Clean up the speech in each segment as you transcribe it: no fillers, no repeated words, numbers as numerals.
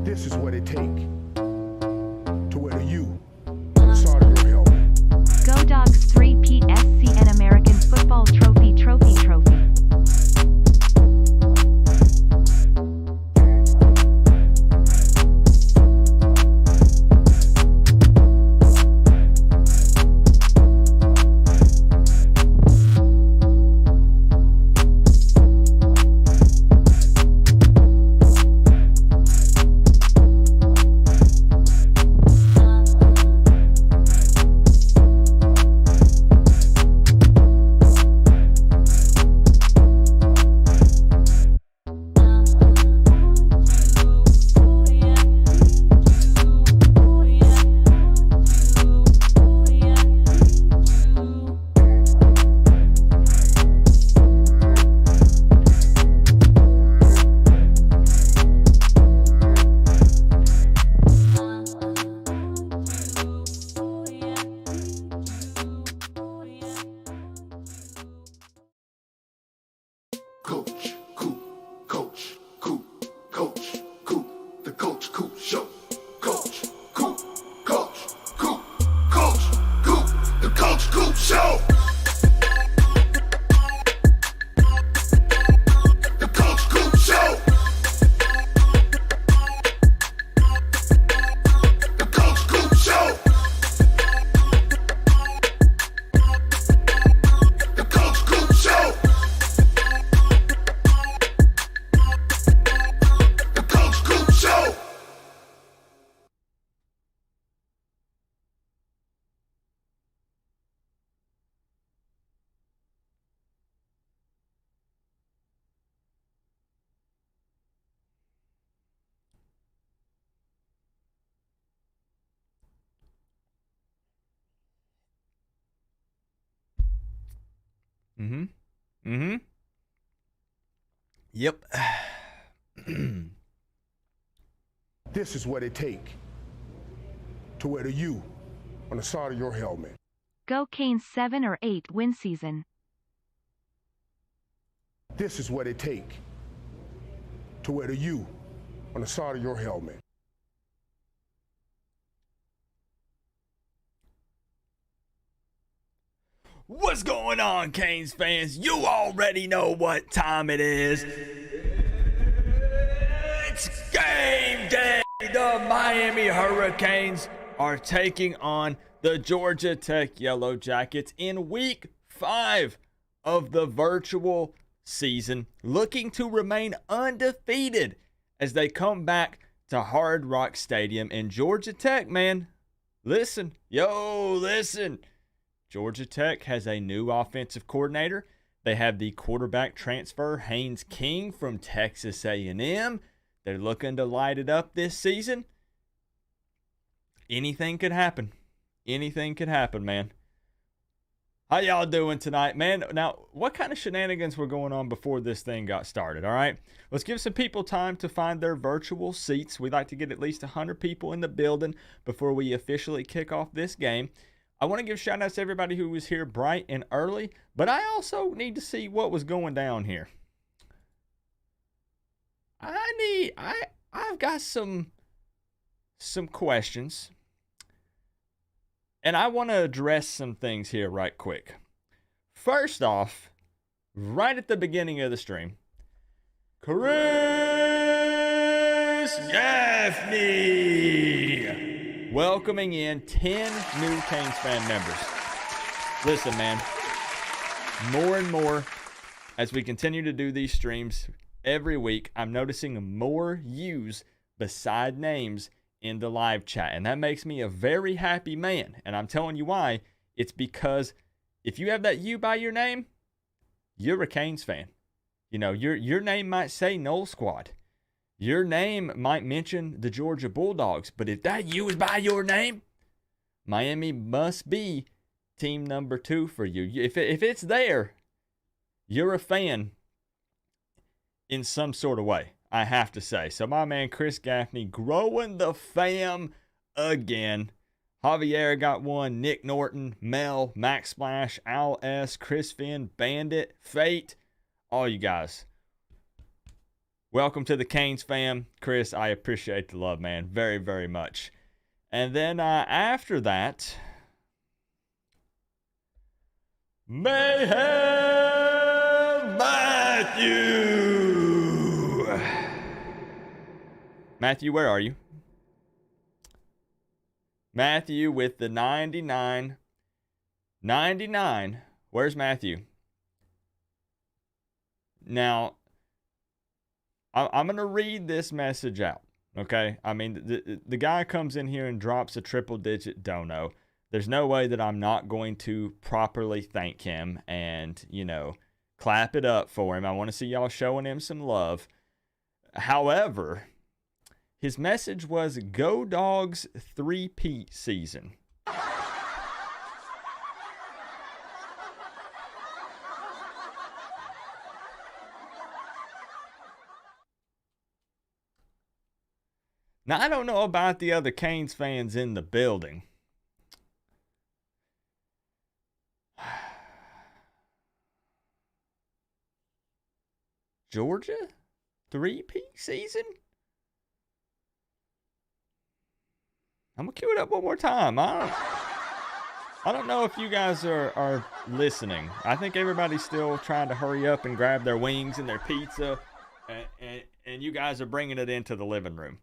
This is what it take to wear the U. Started real. Go Dogs 3-peat SCN American Football Trophy. Coach, Coop, Coach, Coop, Coach, Coop, the Coach Coop Show. Coach, Coop, Coach, Coop, Coach, Coop, the Coach Coop Show. The Coach Coop Show. The Coach Coop Show. The Coach Coop Show. Mm-hmm. Mm-hmm. Yep. This is what it take to wear the U on the side of your helmet. Go Canes 7 or 8 win season. This is what it take to wear the U on the side of your helmet. What's going on, Canes fans? You already know what time it is. It's game day. The Miami Hurricanes are taking on the Georgia Tech Yellow Jackets in week 5 of the virtual season, looking to remain undefeated as they come back to Hard Rock Stadium. And Georgia Tech, man, listen. Georgia Tech has a new offensive coordinator. They have the quarterback transfer, Haynes King from Texas A&M. They're looking to light it up this season. Anything could happen. Anything could happen, man. How y'all doing tonight, man? Now, what kind of shenanigans were going on before this thing got started, all right? Let's give some people time to find their virtual seats. We'd like to get at least 100 people in the building before we officially kick off this game. I want to give shout outs to everybody who was here bright and early, but I also need to see what was going down here. I've got some questions, and I want to address some things here right quick. First off, right at the beginning of the stream, Chris Gaffney welcoming in 10 new Canes fan members. Listen, man, more and more as we continue to do these streams every week, I'm noticing more U's beside names in the live chat, and that makes me a very happy man. And I'm telling you why. It's because if you have that U by your name, you're a Canes fan. You know, your name might say Knoll Squad. Your name might mention the Georgia Bulldogs, but if that U is by your name, Miami must be team number 2 for you. If it's there, you're a fan in some sort of way, I have to say. So my man Chris Gaffney growing the fam again. Javier got one, Nick Norton, Mel, Max Splash, Al S, Chris Finn, Bandit, Fate, all you guys. Welcome to the Canes fam. Chris, I appreciate the love, man, very, very much. And then after that, Mayhem Matthew. Matthew, where are you? Matthew with the 99. 99. Where's Matthew? Now, I'm going to read this message out, okay? I mean, the guy comes in here and drops a triple-digit dono. There's no way that I'm not going to properly thank him and, you know, clap it up for him. I want to see y'all showing him some love. However, his message was, Go Dogs 3-peat season. Now, I don't know about the other Canes fans in the building. Georgia? 3-peat season? I'm going to cue it up one more time. I don't know if you guys are listening. I think everybody's still trying to hurry up and grab their wings and their pizza. And you guys are bringing it into the living room.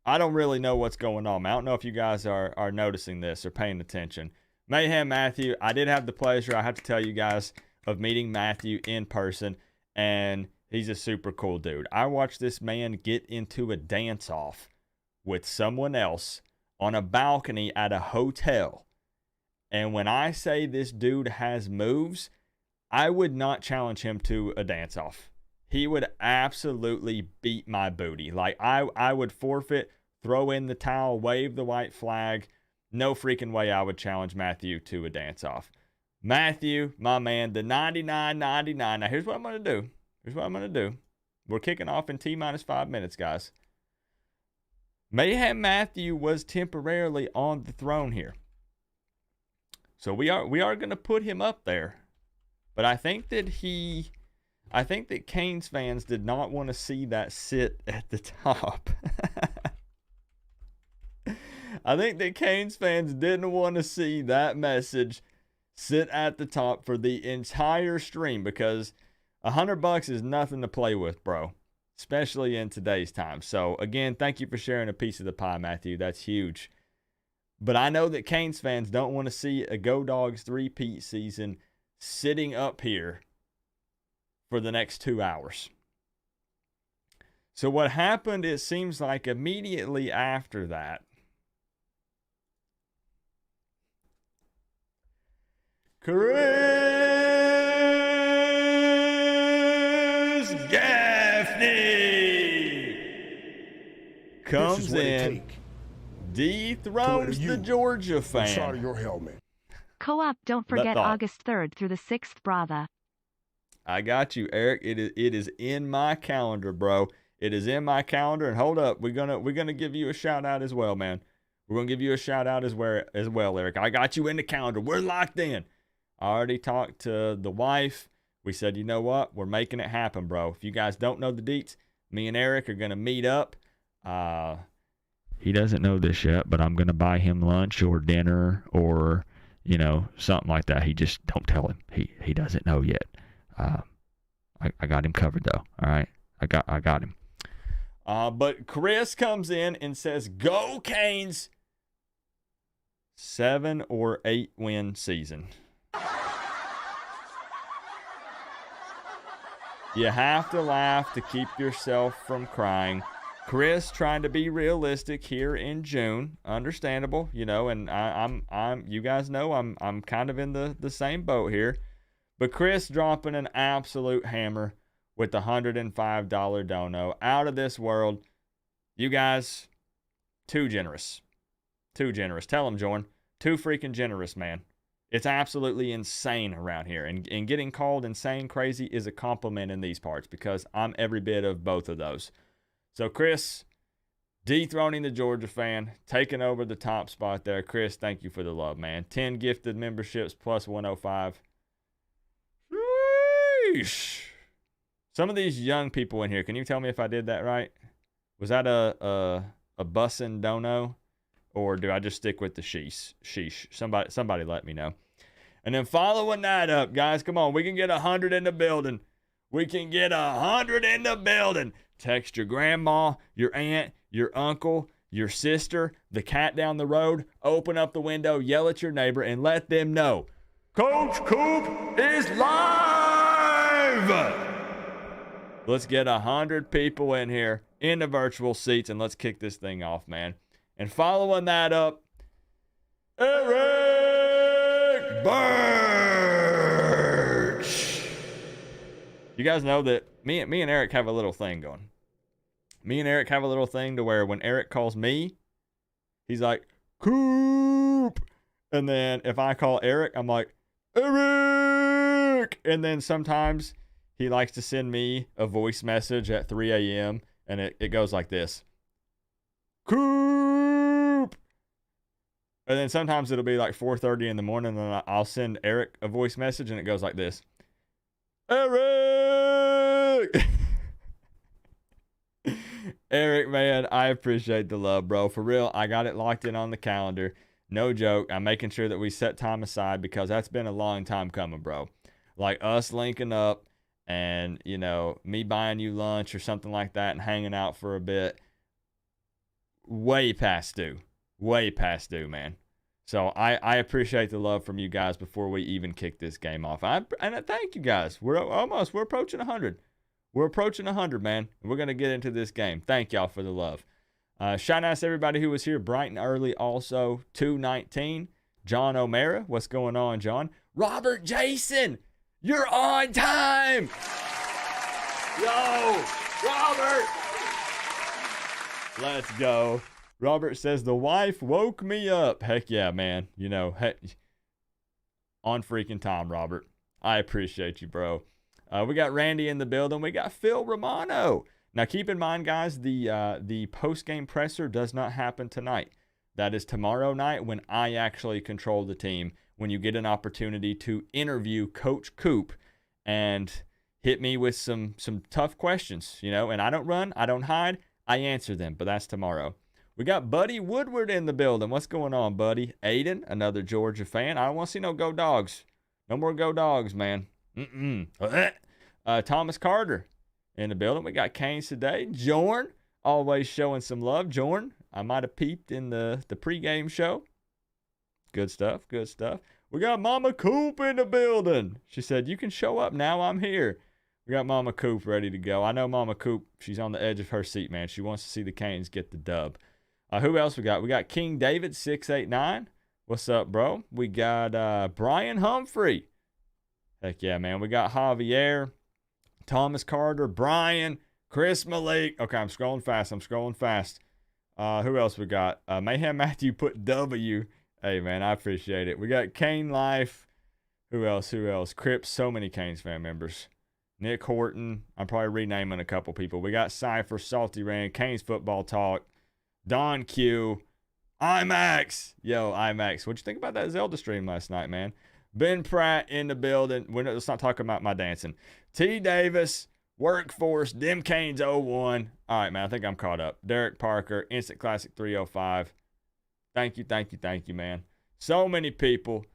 I don't really know what's going on. I don't know if you guys are noticing this or paying attention. Mayhem Matthew, I did have the pleasure, I have to tell you guys, of meeting Matthew in person, and he's a super cool dude. I watched this man get into a dance-off with someone else on a balcony at a hotel. And when I say this dude has moves, I would not challenge him to a dance-off. He would absolutely beat my booty. Like, I would forfeit, throw in the towel, wave the white flag. No freaking way I would challenge Matthew to a dance-off. Matthew, my man, the 99.99. Now, here's what I'm going to do. We're kicking off in T-minus 5 minutes, guys. Mayhem Matthew was temporarily on the throne here. So we are going to put him up there. But I think that Canes fans did not want to see that sit at the top. I think that Canes fans didn't want to see that message sit at the top for the entire stream, because $100 is nothing to play with, bro, especially in today's time. So again, thank you for sharing a piece of the pie, Matthew. That's huge. But I know that Canes fans don't want to see a Go Dogs 3-peat season sitting up here for the next 2 hours. So what happened, it seems like immediately after that, Chris Gaffney comes in, dethrones the Georgia fan. Sorry, your helmet. Co-op, don't forget August 3rd through the 6th, brother. I got you, Eric. It is in my calendar, bro. It is in my calendar. And hold up, we're gonna give you a shout out as well, man. We're gonna give you a shout out as well, Eric. I got you in the calendar. We're locked in. I already talked to the wife. We said, you know what? We're making it happen, bro. If you guys don't know the deets, me and Eric are going to meet up. He doesn't know this yet, but I'm going to buy him lunch or dinner or, something like that. He just, don't tell him. He doesn't know yet. I got him covered, though. All right? I got him. But Chris comes in and says, go Canes. 7 or 8 win season. You have to laugh to keep yourself from crying. Chris trying to be realistic here in June, understandable, and I'm you guys know I'm kind of in the same boat here. But Chris dropping an absolute hammer with the $105 dono, out of this world. You guys, too generous. Too generous. Tell him, Jordan. Too freaking generous, man. It's absolutely insane around here. And getting called insane crazy is a compliment in these parts, because I'm every bit of both of those. So, Chris, dethroning the Georgia fan, taking over the top spot there. Chris, thank you for the love, man. 10 gifted memberships plus 105. Sheesh. Some of these young people in here, can you tell me if I did that right? Was that a bussin' dono? Or do I just stick with the sheesh? Somebody let me know. And then following that up, guys, come on. We can get 100 in the building. We can get 100 in the building. Text your grandma, your aunt, your uncle, your sister, the cat down the road. Open up the window, yell at your neighbor, and let them know Coach Coop is live. Let's get 100 people in here in the virtual seats, and let's kick this thing off, man. And following that up, Eric Birch. You guys know that me and Eric have a little thing going. Me and Eric have a little thing to where when Eric calls me, he's like, Coop. And then if I call Eric, I'm like, Eric. And then sometimes he likes to send me a voice message at 3 a.m. and it goes like this. Coop. And then sometimes it'll be like 4:30 in the morning, and I'll send Eric a voice message, and it goes like this. Eric! Eric, man, I appreciate the love, bro. For real, I got it locked in on the calendar. No joke. I'm making sure that we set time aside, because that's been a long time coming, bro. Like us linking up and, me buying you lunch or something like that and hanging out for a bit. Way past due. Way past due, man. So I appreciate the love from you guys before we even kick this game off. And I thank you guys. We're approaching 100. We're approaching 100, man. We're going to get into this game. Thank y'all for the love. Shout out to everybody who was here bright and early also. 219. John O'Mara. What's going on, John? Robert Jason. You're on time. Yo, Robert. Let's go. Robert says, the wife woke me up. Heck yeah, man. on freaking time, Robert. I appreciate you, bro. We got Randy in the building. We got Phil Romano. Now, keep in mind, guys, the post-game presser does not happen tonight. That is tomorrow night when I actually control the team, when you get an opportunity to interview Coach Coop and hit me with some tough questions, you know, and I don't run, I don't hide, I answer them, but that's tomorrow. We got Buddy Woodward in the building. What's going on, Buddy? Aiden, another Georgia fan. I don't want to see no Go Dogs. No more Go Dogs, man. Thomas Carter in the building. We got Canes today. Jorn, always showing some love. Jorn, I might have peeped in the pregame show. Good stuff, good stuff. We got Mama Coop in the building. She said, you can show up now, I'm here. We got Mama Coop ready to go. I know Mama Coop, she's on the edge of her seat, man. She wants to see the Canes get the dub. Who else we got? We got King David 689. What's up, bro? We got Brian Humphrey. Heck yeah, man. We got Javier, Thomas Carter, Brian, Chris Malik. Okay, I'm scrolling fast. Who else we got? Mayhem Matthew put W. Hey, man, I appreciate it. We got Kane Life. Who else? Crips, so many Canes fan members. Nick Horton. I'm probably renaming a couple people. We got Cypher, Salty Rand, Canes Football Talk, Don Q, IMAX. Yo, IMAX. What'd you think about that Zelda stream last night, man? Ben Pratt in the building. Let's not talk about my dancing. T. Davis, Workforce, Dim Canes 01. All right, man, I think I'm caught up. Derek Parker, Instant Classic 305. Thank you, man. So many people.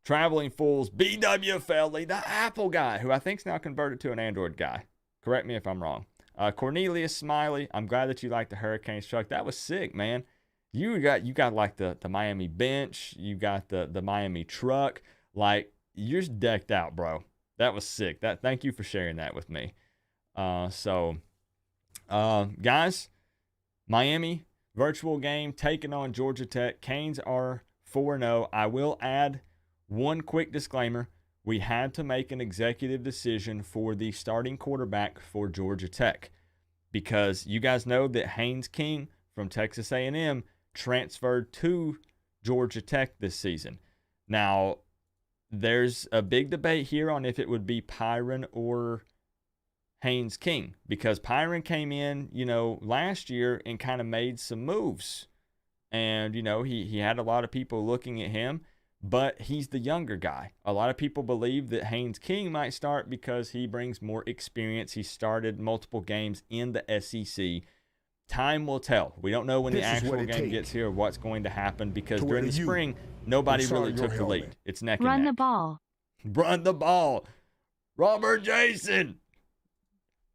Traveling Fools, BW Felly, the Apple guy, who I think's now converted to an Android guy. Correct me if I'm wrong. Cornelius Smiley, I'm glad that you like the Hurricanes truck. That was sick, man. You got like the Miami bench. You got the Miami truck. Like, you're just decked out, bro. That was sick. Thank you for sharing that with me. Guys, Miami virtual game taking on Georgia Tech. Canes are 4-0. I will add one quick disclaimer. We had to make an executive decision for the starting quarterback for Georgia Tech because you guys know that Haynes King from Texas A&M transferred to Georgia Tech this season. Now, there's a big debate here on if it would be Pyron or Haynes King because Pyron came in, last year and kind of made some moves. And, he had a lot of people looking at him, but he's the younger guy. A lot of people believe that Haynes King might start because he brings more experience. He started multiple games in the SEC. Time will tell. We don't know when the actual game gets here what's going to happen because during the spring, nobody really took the lead. It's neck and neck. Run the ball. Run the ball. Robert Jason.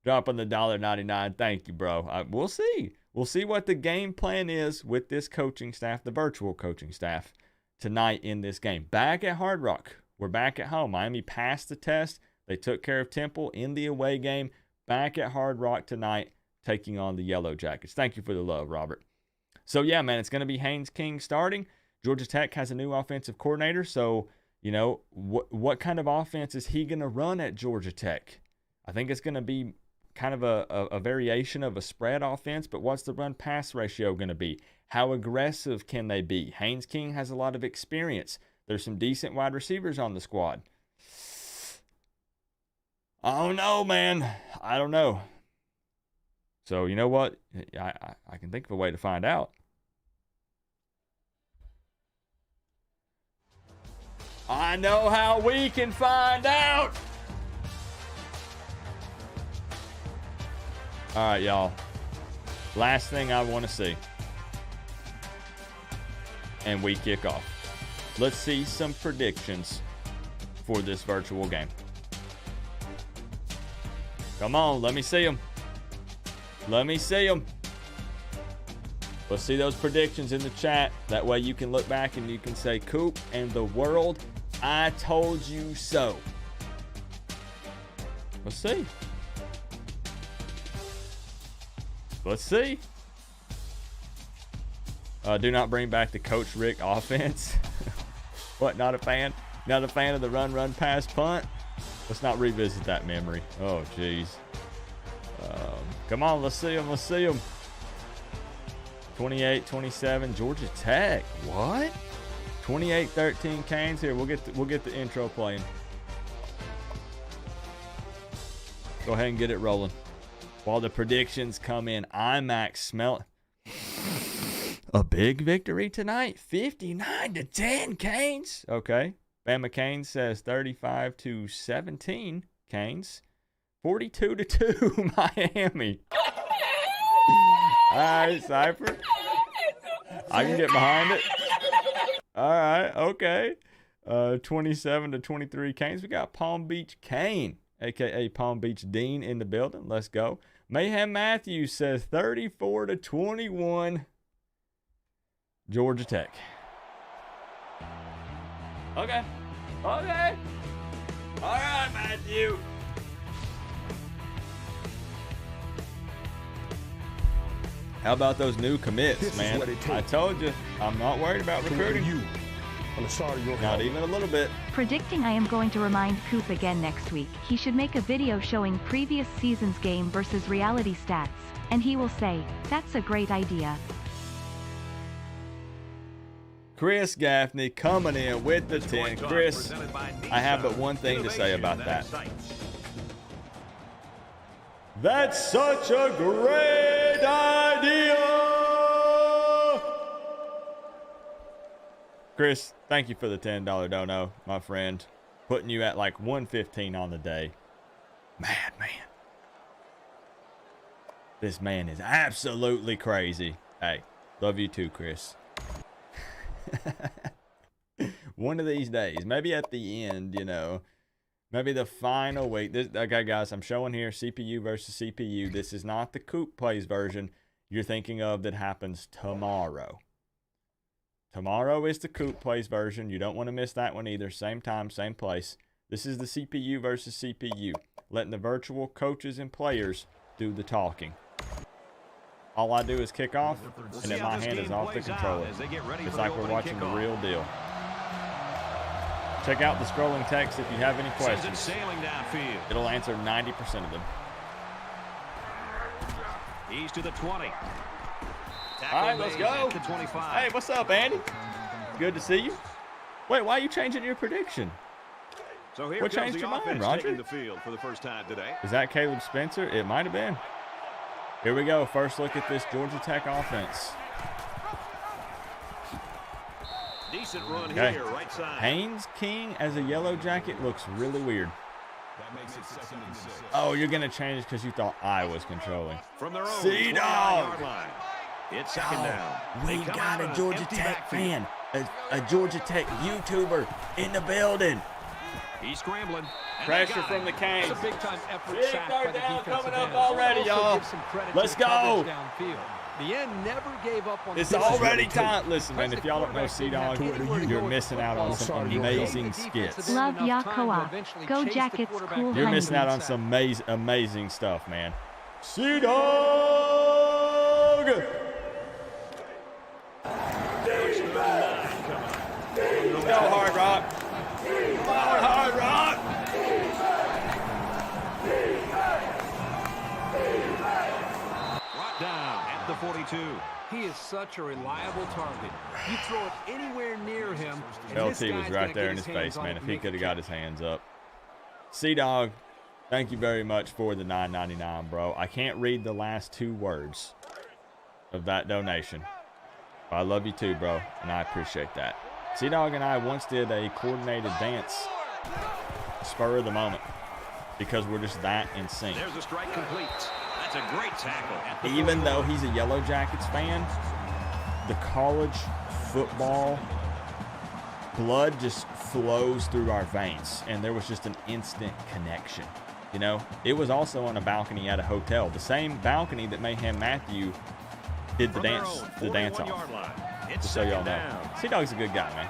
Dropping the $1.99. Thank you, bro. We'll see. We'll see what the game plan is with this coaching staff, the virtual coaching staff, tonight in this game. Back at Hard Rock. We're back at home. Miami passed the test. They took care of Temple in the away game. Back at Hard Rock tonight, taking on the Yellow Jackets. Thank you for the love, Robert. So, yeah, man, it's going to be Haynes King starting. Georgia Tech has a new offensive coordinator. So, what kind of offense is he going to run at Georgia Tech? I think it's going to be kind of a variation of a spread offense, but what's the run-pass ratio going to be? How aggressive can they be? Haynes King has a lot of experience. There's some decent wide receivers on the squad. I don't know, man. I don't know. So, you know what? I can think of a way to find out. I know how we can find out. All right, y'all. Last thing I want to see. And we kick off. Let's see some predictions for this virtual game. Come on, let me see them. Let me see them. Let's see those predictions in the chat. That way you can look back and you can say, Coop and the world, I told you so. Let's see. Let's see. Do not bring back the Coach Rick offense. What, not a fan? Not a fan of the run, pass, punt? Let's not revisit that memory. Oh, jeez. Come on, let's see them. Let's see them. 28-27, Georgia Tech. What? 28-13 Canes. Here, we'll get the intro playing. Go ahead and get it rolling. While the predictions come in, IMAX smell a big victory tonight. 59-10 Canes. Okay. Bama Canes says 35-17 Canes. 42-2 Miami. All right, Cypher. I can get behind it. All right, okay. 27-23 Canes. We got Palm Beach Kane, a.k.a. Palm Beach Dean, in the building. Let's go. Mayhem Matthews says 34-21 Georgia Tech. Okay. All right, Matthew. How about those new commits, man? I told you, I'm not worried about recruiting. You on the start of your Not even a little bit. Predicting I am going to remind Coop again next week. He should make a video showing previous season's game versus reality stats, and he will say, that's a great idea. Chris Gaffney coming in with the 10. Chris, I have but one thing to say about that. That's such a great idea! Chris, thank you for the $10 dono, my friend. Putting you at like 115 on the day. Mad man. This man is absolutely crazy. Hey, love you too, Chris. One of these days, maybe at the end, you know, maybe the final week. Okay, guys, I'm showing here CPU versus CPU. This is not the Coop plays version you're thinking of that happens tomorrow. Tomorrow is the Coop plays version. You don't want to miss that one either. Same time, same place. This is the CPU versus CPU. Letting the virtual coaches and players do the talking. All I do is kick off, and then my hand is off the controller. It's like we're watching the real deal. Check out the scrolling text if you have any questions. It'll answer 90% of them. He's to the 20. All right, let's go. Hey, what's up, Andy? Good to see you. Wait, why are you changing your prediction? So here what comes changed the your mind, offense Roger? taking the field for the first time today. Is that Caleb Spencer? It might have been. Here we go. First look at this Georgia Tech offense. Decent run Okay. here, right side. Haynes King as a yellow jacket looks really weird. Oh, you're going to change because you thought I was controlling. From their own C-Dog. 29-yard line. It's second down. We got a Georgia Tech fan, a Georgia Tech YouTuber in the building. He's scrambling. Pressure from the Canes. It's a big-time effort. Big sack third by the down defensive coming up end. already, Also y'all. give some credit Let's to the go. coverage downfield. The end never gave up on It's the already time. Listen, man, if y'all don't know C-Dog, you're missing out on some amazing skits. Love ya, Co-op. Go Jackets, cool You're missing out on some amazing stuff, man. C-Dog! Go, Hard Rock. Come on, Hard Rock. Brought down at the 42. He is such a reliable target. You throw it anywhere near him, and this LT was guy's right gonna there get in his hands face, on man. it If and he make could have a got catch. his hands up. C-Dog, thank you very much for the $9.99, bro. I can't read the last two words of that donation. But I love you too, bro, and I appreciate that. C-Dog and I once did a coordinated dance, spur of the moment, because we're just that in sync. There's a strike complete. That's a great tackle. At the Even 41. though he's a Yellow Jackets fan, the college football blood just flows through our veins, and there was just an instant connection. You know, it was also on a balcony at a hotel, the same balcony that Mayhem Matthew did the From their dance, own the dance 41-yard off. line. It's Just so y'all second know, down. C-Dog's a good guy, man.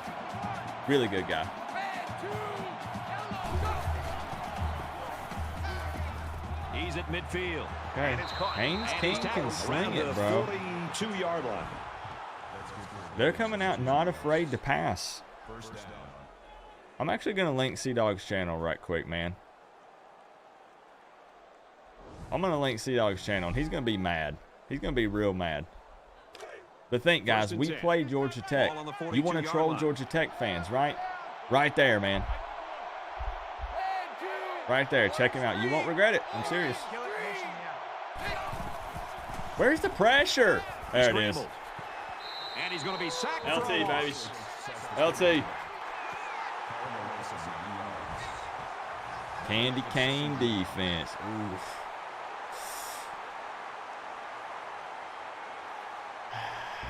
Really good guy. He's at midfield. Okay, And it's caught. Haynes And King he's can tackled sling around it, the bro. 42-yard line. They're coming out not afraid to pass. I'm actually going to link C-Dog's channel right quick, man. I'm going to link C-Dog's channel, and he's going to be mad. He's going to be real mad. But think, guys, we play Georgia Tech. You want to troll Georgia Tech fans, right? Right there, man. Right there. Check him out. You won't regret it. I'm serious. Where's the pressure? There it is. And he's going to be sacked. LT, baby. LT. Candy cane defense. Oof.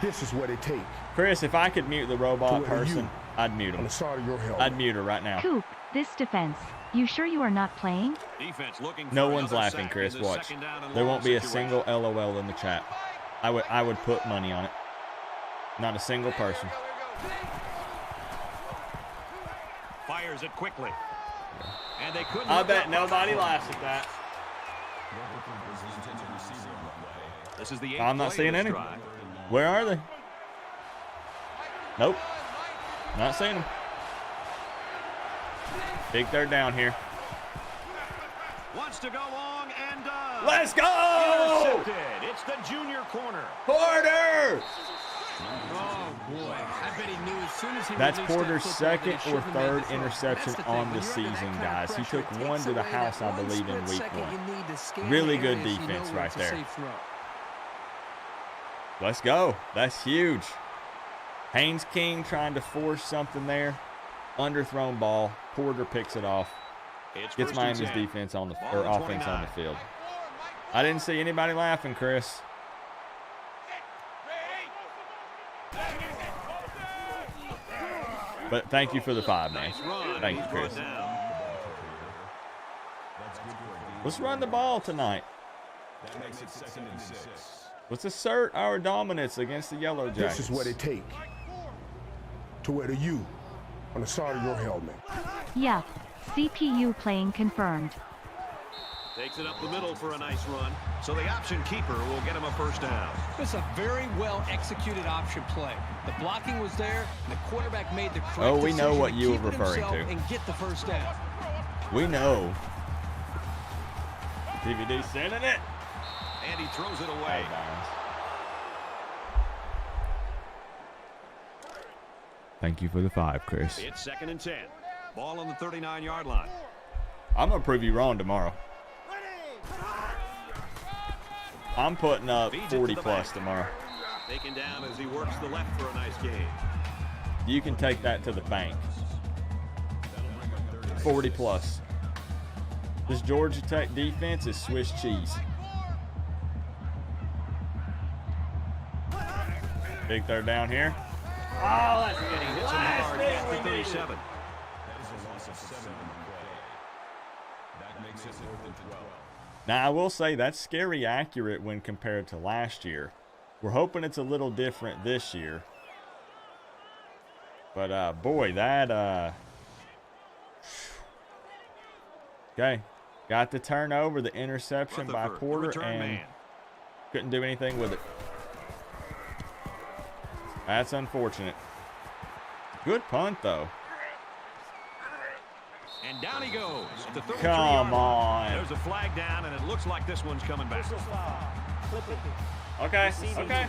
This is what it takes. Chris, if I could mute the robot person, I'd mute him. On the side of your helmet. I'd mute her right now. Coop, this defense. You sure you are not playing? Defense looking No for one's another laughing, sack Chris. in this Watch. second down and There long won't be a situation. single LOL in the chat. I would put money on it. Not a single person. Fires it quickly. And they couldn't. I look bet up. nobody laughs at that. This is the I'm not seeing any. Where are they? Nope. Not seeing them. Big third down here. Wants to go long and does. Let's go! Intercepted. It's the junior corner. Porter! Oh, boy. I bet he knew as soon as he That's released that Porter's football that he second or shouldn't have made third the throw. interception That's the thing. on When the you're under that season, kind of guys. He pressure, took it one takes to the away house, that I believe, in one week split one. second you need to scan Really the good area so you know defense where right it's a there. safe throw. Let's go. That's huge. Haynes King trying to force something there. Underthrown ball. Porter picks it off. It's Gets first and Miami's 10. defense on the Ball or on offense 29. on the field. I didn't see anybody laughing, Chris. But thank you for the 5, man. Nice run. Thank you, He's Chris. brought down. Let's run the ball tonight. Let's assert our dominance against the Yellow Jackets. This is what it takes to wear the U on the side of your helmet. Yeah. CPU playing confirmed. Takes it up the middle for a nice run. So the option keeper will get him a first down. It's a very well executed option play. The blocking was there, and the quarterback made the correct Oh, we know decision what to you were keep it referring himself to. and get the first down. We know. DVD sending it. And he throws it away. Thank you for the 5, Chris. It's 2nd and 10. Ball on the 39-yard line. I'm going to prove you wrong tomorrow. I'm putting up Feeds it to 40 the plus back. tomorrow. Taken down as he works the left for a nice gain. You can take that to the bank. 40 plus. This Georgia Tech defense is Swiss cheese. Big third down here. Oh, that's And he getting hits him hard at the 37. Now, I will say that's scary accurate when compared to last year. We're hoping it's a little different this year. But, boy, that, okay. Got the turnover, the interception by Rutherford, the Porter, return and man. couldn't do anything with it. That's unfortunate. Good punt, though. And down he goes at the 33-yard Come line. on. There's a flag down, and it looks like this one's coming back. Okay, okay.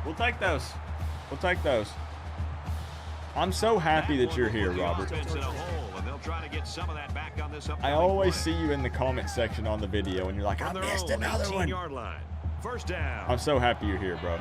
We'll take those. We'll take those. I'm so happy that you're here, Robert. Offense in a hole, and they'll try to get some of that back on this I upcoming always play. see you in the comment section on the video, and you're like, I On their missed own another one. 18-yard line. First down. I'm so happy you're here, bro.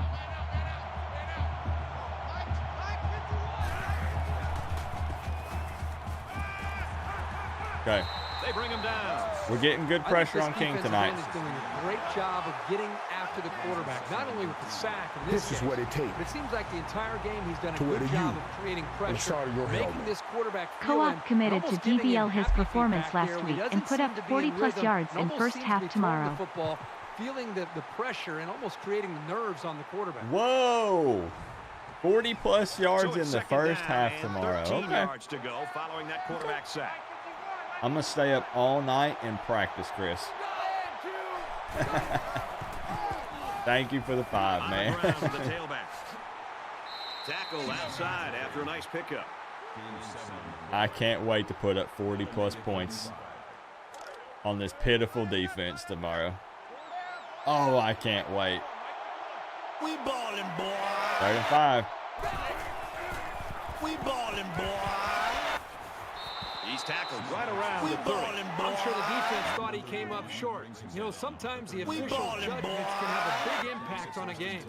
Okay, They bring him down. we're getting good pressure on King tonight. Is doing a great job of getting after the quarterback, not only with the sack in this This is game, what it takes but it seems like the entire game he's done a to wear good the job U of creating on the pressure, side of your making helmet. this quarterback feel Co-op and committed to almost giving him DVL his happy performance feedback last there when week he and doesn't put seem up to be 40 in plus rhythm, yards and in almost first seems to half be throwing tomorrow. the football, feeling the pressure and almost creating the nerves on the quarterback. Whoa! 40 plus yards So in it's the second first down half and tomorrow. 13 Okay. yards to go following that quarterback sack. I'm going to stay up all night and practice, Chris. Thank you for the 5, On man. the ground with the tailback. Tackle outside after a nice pickup. I can't wait to put up 40 plus points on this pitiful defense tomorrow. Oh, I can't wait. We ballin', boy. 3rd and 5. We ballin', boy. He's tackled right around the 30. I'm sure the defense thought he came up short. You know, sometimes the official judgments can have a big impact on a game.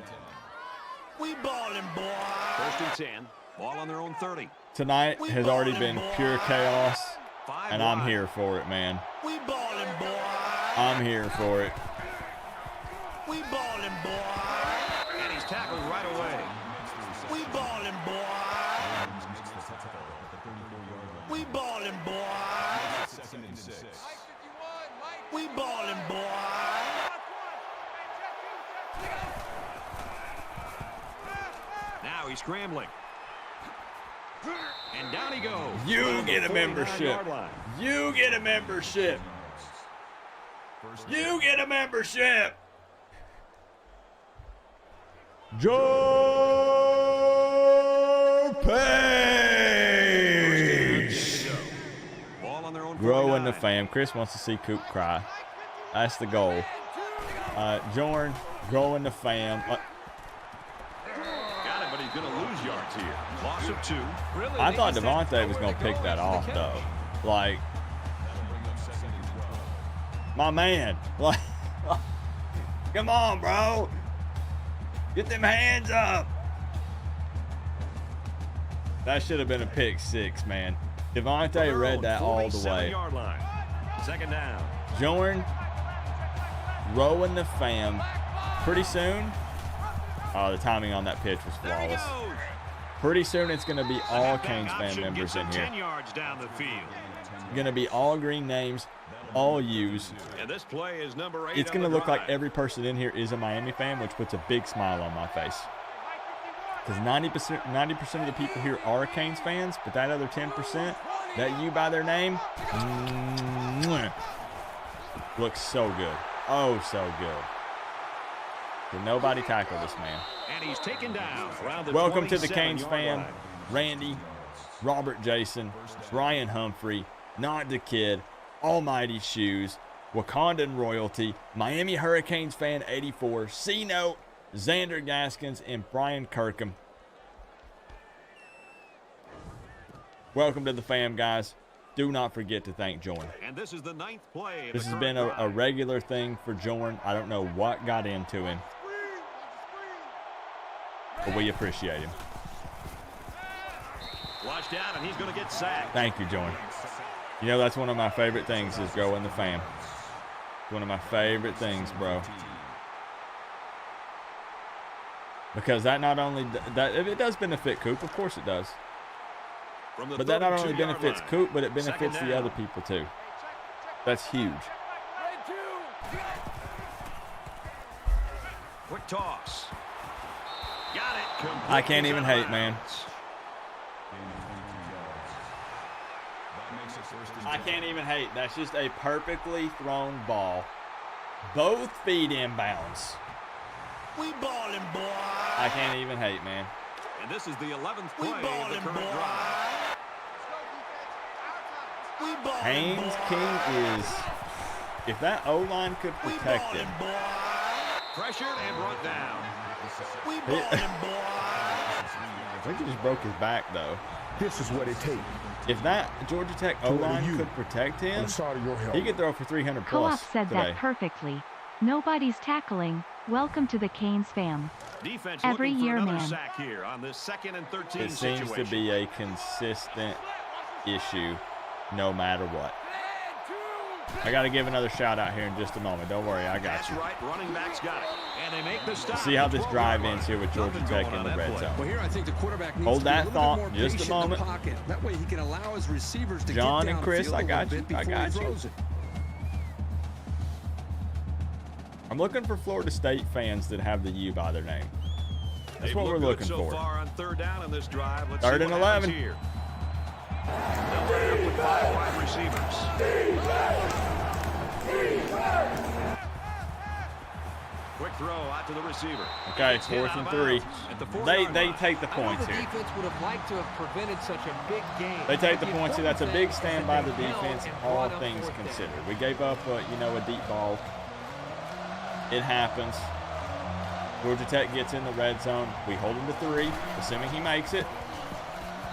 We ballin', boy. 1st and 10. Ball on their own 30. Tonight has already been pure chaos, and I'm here for it, man. We ballin', boy. I'm here for it. We ballin', boy. And he's tackled right away. We ballin', boy. We ballin', boy. 2nd and 6. We ballin', boy. Now he's scrambling. And down he goes. You get a membership. You get a membership. You get a membership. Joe Page. Ball on their own Growing the 49. fam. Chris wants to see Coop cry. That's the goal. Jorn, growing the fam. Got it, but he's going to lose yards here. Loss of 2. Really, I they thought just had Devontae was nowhere going to to pick go that after off, the though. catch. Like, my man. Like, come on, bro. Get them hands up. That should have been a pick 6, man. Devontae read that all the way. 47-yard line. 2nd down. Jorn, rowing the fam. Pretty soon, oh, the timing on that pitch was There he flawless. goes. Pretty soon, it's going to be all Halfback Canes fan option members gets in him here. 10 yards down the field. Going to be all green names, all U's. And this play is number 8. It's going to look like every person in here is a Miami fan, which puts a big smile on my face. Because 90% of the people here are Canes fans, but that other 10%, that U by their name, looks so good. Oh, so good. Did nobody tackle this man? And he's taken down around the Welcome to the 27-yard Canes fam. line. Randy, Robert Jason, Brian Humphrey, Not the Kid, Almighty Shoes, Wakandan Royalty, Miami Hurricanes fan 84, C-Note, Xander Gaskins, and Brian Kirkham. Welcome to the fam, guys. Do not forget to thank Jorn. And this is the 9th play. of This the has been current a drive. regular thing for Jorn. I don't know what got into him, but we appreciate him. Watched out, and he's going to get sacked. Thank you, Jorn. You know, that's one of my favorite things is growing the fam. One of my favorite things, bro. Because that not only that it does benefit Coop, of course it does. From the But that not only 32-yard benefits line. Coop, but it 2nd benefits the down. other people too. That's huge. Quick toss. Got it. I can't even Completely hate, man. I can't even hate. That's just a perfectly thrown ball. Both feet inbounds. We ballin', boy. I can't even hate, man. And this is the 11th We play of the ballin', current boy. drive. We ballin', Haynes boy. King is, if that O-line could We protect ballin', him. boy. Pressured and brought down. We ballin', boy. I think he just broke his back, though. This is what it takes If that Georgia Tech O-line you could protect on him, the side of your helmet. he could throw for 300 plus Co-op said today. that perfectly. Nobody's tackling. Welcome to the Canes fam. Defense Every looking for year, another man. sack here on this 2nd and 13 It seems situation. to be a consistent issue no matter what. I got to give another shout out here in just a moment. Don't worry, I got That's you. right, running backs got it. And they make the stop. See how this 12-yard drive line. ends here with Georgia Nothing Tech going in on the that red play. zone. Well, here I think the quarterback needs Hold to be that a little thought bit more just a patient in moment. the pocket. That way he can allow his receivers to John get and Chris, downfield I a got little you. bit I before he got you. throws it. I'm looking for Florida State fans that have the U by their name. That's They've what we're looked looking good so for. far on 3rd down in this drive. Let's 3rd see and what 11. happens here. They'll line up with 5 wide receivers. Quick throw out to the receiver. Okay, It's hit 4th out and of 3. bounds at the 4-yard They line. take the I know points the here. defense would have liked to have prevented such a big game. They take the But points here. That's a important big thing stand is by that the they held defense, and all brought up things 4th down. considered. We gave up, a deep ball. It happens. Georgia Tech gets in the red zone. We hold him to 3, assuming he makes it.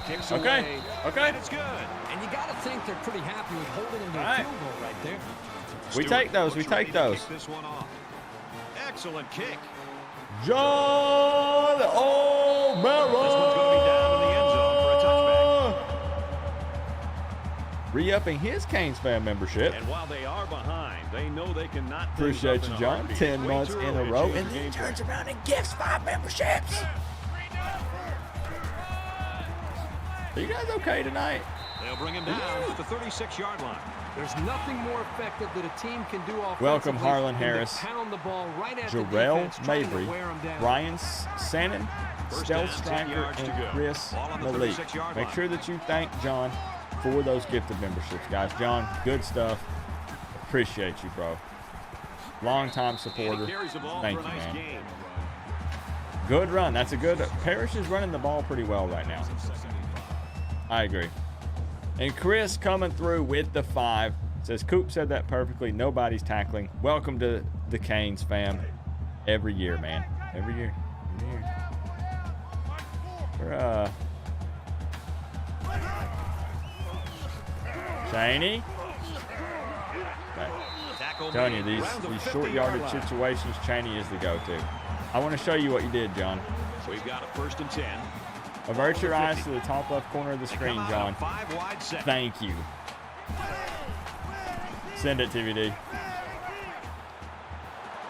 Kicks Okay. away, Okay. and it's good. And you got to think they're pretty happy with holding him to a field goal right there. We take those. We take those. Kick this one off. Excellent kick. John O'Mara. This one's going to be down in the end zone for a touchback. Re-upping his Canes fan membership. And while they are behind, they know they cannot. Appreciate you, John. 10 months in a row. And then he turns around and gifts 5 memberships. Are you guys okay tonight? They'll bring him down at the 36-yard line. There's nothing more effective that a team can do offensively. Welcome, Harlan than to Harris, pound the ball right at the Jarrell defense, trying to Mabry, wear 'em down. Ryan Sannon, First Stealth down, 10 Striker, yards to and go. Chris Ball on the Malik. 36-yard Make line. sure that you thank John for those gifted memberships, guys. John, good stuff. Appreciate you, bro. Long-time supporter. Carries the ball Thank for you, a nice man. game. Good run. That's a good. Parrish is running the ball pretty well right now. I agree. And Chris coming through with the 5. Says, Coop said that perfectly. Nobody's tackling. Welcome to the Canes, fam. Every year, man. Every year. Every year. We're, Cheney. Okay. Tackle Telling you, made these around the short 50-yard yardage line. situations, Cheney is the go-to. I want to show you what you did, John. We've got a 1st and 10. Avert your eyes to the top left corner of the screen, Come out John. on 5 wide set. Thank you. Send it, TVD.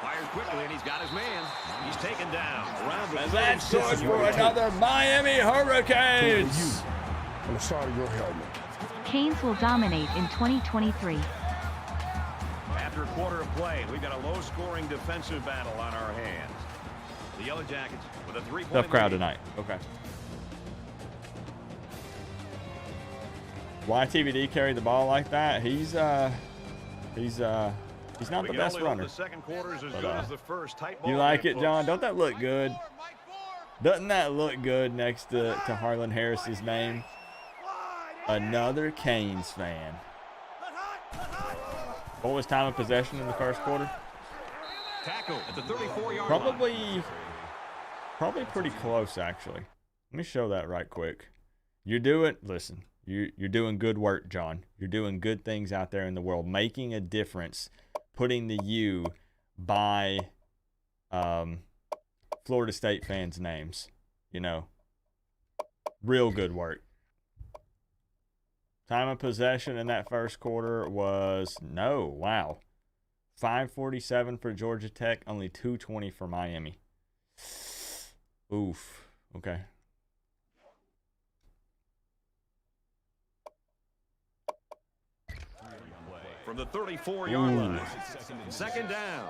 Fires quickly, and he's got his man. He's taken down. Around the And that's 36 good for another Miami Hurricanes. On the side of your helmet. Canes will dominate in 2023. After a quarter of play, we've got a low-scoring defensive battle on our hands. The Yellow Jackets with a 3-point Tough crowd lead. tonight. Okay. Why TVD carry the ball like that? He's not We the can best only hope runner. The second quarter is as But, good as the first. Tight You ball like game, it, John? folks. Don't that look good? Doesn't that look good next to Harlan Harris's name? Another Canes fan. What was time of possession in the first quarter? Tackle at the 34-yard Probably pretty close, actually. Let me show that right quick. Listen, you're doing good work, John. You're doing good things out there in the world, making a difference, putting the U by Florida State fans' names. You know, real good work. Time of possession in that first quarter was, 5:47 for Georgia Tech, only 2:20 for Miami. Oof. Okay. From the 34-yard line. Second down.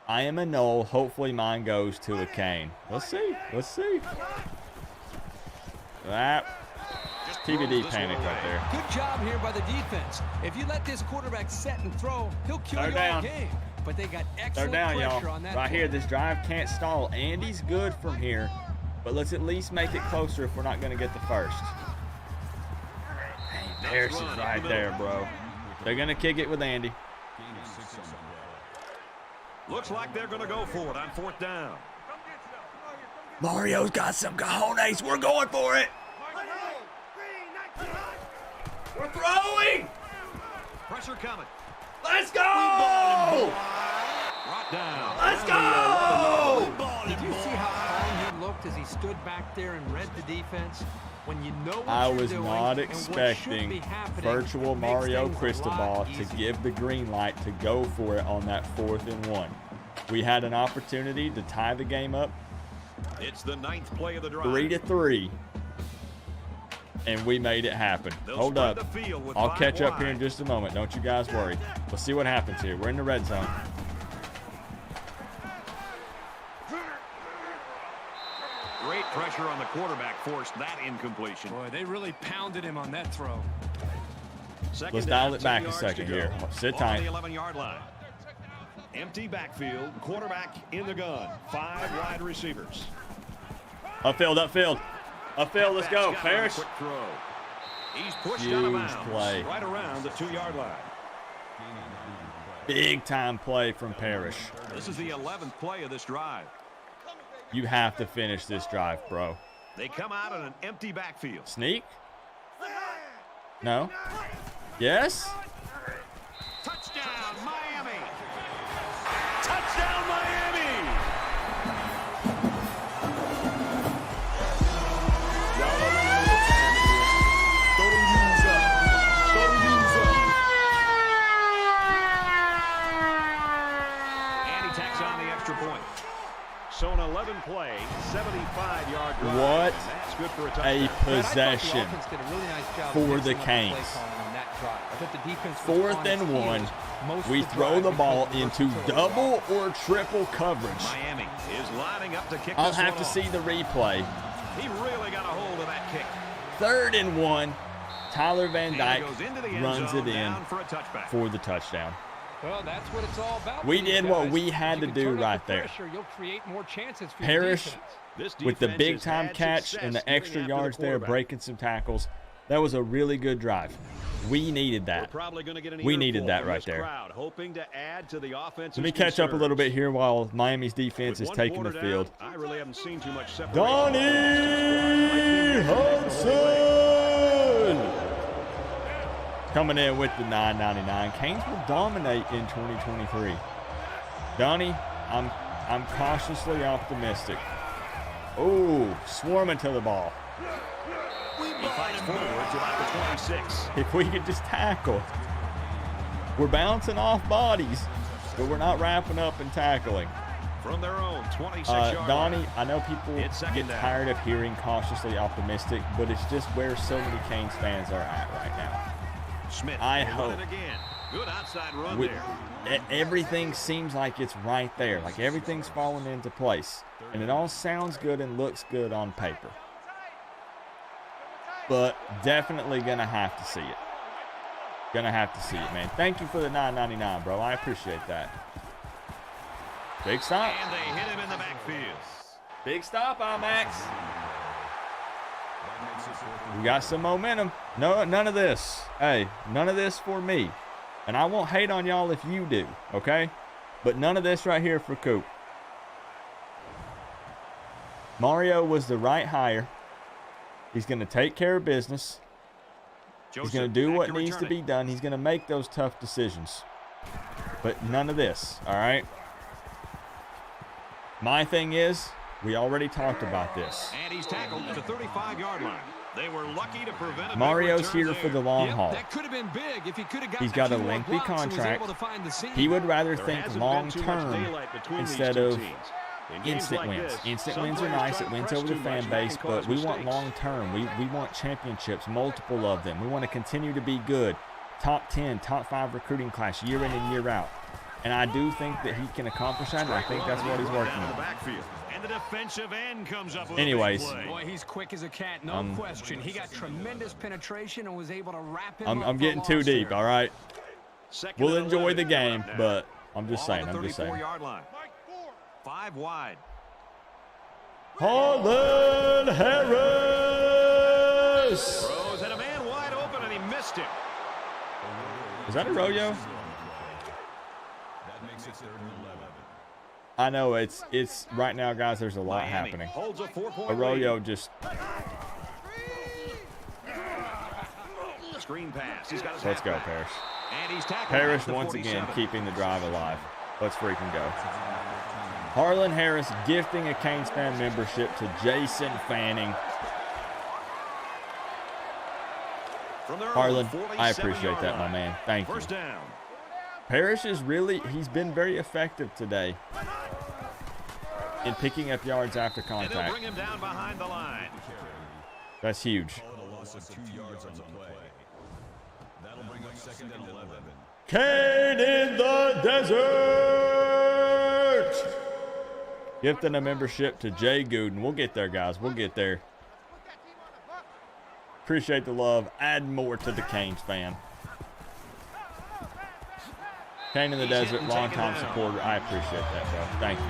I am a null. Hopefully mine goes to a cane. Let's see. Let's see. That TVD panic right there. Good job here by the defense. If you let this quarterback set and throw, he'll kill Third you all down. game. But they got They're excellent down, pressure y'all. on that Right play. here, this drive can't stall. Andy's good from here, but let's at least make it closer if we're not going to get the first. Dang, Harris is right there, bro. They're going to kick it with Andy. Looks like they're going to go for it on 4th down. Mario's got some cojones. We're going for it. We're throwing. Pressure coming. Let's go. Brought down. Let's go. Did you see how calm he looked as he stood back there and read the defense? When you know what I you're was doing not and what should expecting be happening, virtual it makes Mario things a Cristobal lot to easier. give the green light to go for it on that 4th and 1. We had an opportunity to tie the game up It's the 9th play of the drive. 3-3, and we made it happen. They'll Hold spread up. the field with I'll 5 catch up here wide. in just a moment. Don't you guys worry. We'll see what happens here. We're in the red zone. Great pressure on the quarterback forced that incompletion. Boy, they really pounded him on that throw. Second Let's down, dial it 10 back a yards second to go. here. Sit Ball tight. on the 11-yard line. Empty backfield, quarterback in the gun. 5 wide receivers. Upfield, upfield. Upfield, let's go. Scott on a Parrish. quick throw. He's pushed Huge out of bounds play. right around the 2-yard line. Big time play from Parrish. This is the 11th play of this drive. You have to finish this drive, bro. They come out in an empty backfield. Sneak? No? Yes? Touchdown, Miami! Touchdown, Miami! And he tacks on the extra point. So an 11-play, 75-yard drive. What That's good for a a touchdown. possession for the Canes. 4th and 1. We throw the ball into double or triple coverage. Miami is lining up to kick I'll this have one to off. see the replay. He really got a hold of that kick. 3rd and 1. Tyler Van And he Dyke goes into the end runs zone it in down for a touchback. for the touchdown. Well, that's what it's all about. We for these did what guys. we had If to you do can turn up right the there. pressure, you'll create more chances for your Parrish defense. This with the defense big has time had catch success and the getting extra after yards the there, quarterback. breaking some tackles. That was a really good drive. We needed We're that. probably gonna get an We needed earful that from right this there. crowd, hoping to add to the offensive Let me catch up a little bit here while Miami's defense is With one taking the quarter field. down, I really haven't seen too much separation. Donnie Hudson coming in with the $9.99. Canes will dominate in 2023. Donnie, I'm cautiously optimistic. Oh, swarming to the ball. He fights forward to about the 26. If we could just tackle. We're bouncing off bodies, but we're not wrapping up and tackling. From their own 26-yard Donnie, line. I know people It's second get down. tired of hearing cautiously optimistic, but it's just where so many Canes fans are at right now. Smith I will run hope. it again. Good outside run We- there. Everything seems like it's right there, like everything's falling into place, and it all sounds good and looks good on paper. But definitely gonna have to see it. Gonna have to see it, man. Thank you for the $9.99, bro. I appreciate that. Big stop. And they hit him in the backfield. Big stop, IMAX. We got some momentum. No, none of this. Hey, none of this for me. And I won't hate on y'all if you do, okay? But none of this right here for Coop. Mario was the right hire. He's going to take care of business. He's going to do what needs to be done. He's going to make those tough decisions. But none of this, all right? My thing is, we already talked about this. And he's tackled at the 35-yard line. They were lucky to prevent a Mario's big return here for there. the long haul. That could have been big if he could have gotten He's got a few more lengthy blocks and was contract. able to find the seam. He would rather There think hasn't long been too much term daylight between these instead two of teams. In games instant like wins. this, Instant some wins are players nice. try It to wins press over the too much fan and base, can cause but we want mistakes. long term. We want championships, multiple of them. We want to continue to be good. Top 10, top 5 recruiting class year in and year out. And I do think that he can accomplish that, and I think that's what he's working Down to the on. backfield. And the defensive end comes up with Anyways. a big play. Boy, he's quick as a cat, no question. He got tremendous penetration and was able to wrap him up I'm for getting loss too deep, there. all right? Second We'll and enjoy 11 the game, now. but I'm just Ball saying, at the I'm just saying. 34-yard line. 5 wide. Harlan Harris! Throws at a man wide open, and he missed him. Is that a Royo? That makes it 3rd and 11. I know it's right now, guys. There's a lot Miami happening. holds a 4-point Arroyo lead. just Screen pass. He's got his let's go, halfback. Parrish. And he's tackled Parrish at the once again 47. keeping the drive alive. Let's freaking go. Harlan Harris gifting a Canes fan membership to Jason Fanning. From their own Harlan, I 47-yard appreciate that, my line. man. Thank you. First down. Parrish is he's been very effective today in picking up yards after And they'll contact. bring him down behind the line. That's huge. Call it a loss of 2 yards on the play. That'll bring up 2nd and 11. Kane in the desert! Gifting a membership to Jay Gooden. We'll get there, guys. We'll get there. Appreciate the love. Add more to the Canes fan. Kane in the desert, longtime supporter. I appreciate that, bro. Thank you.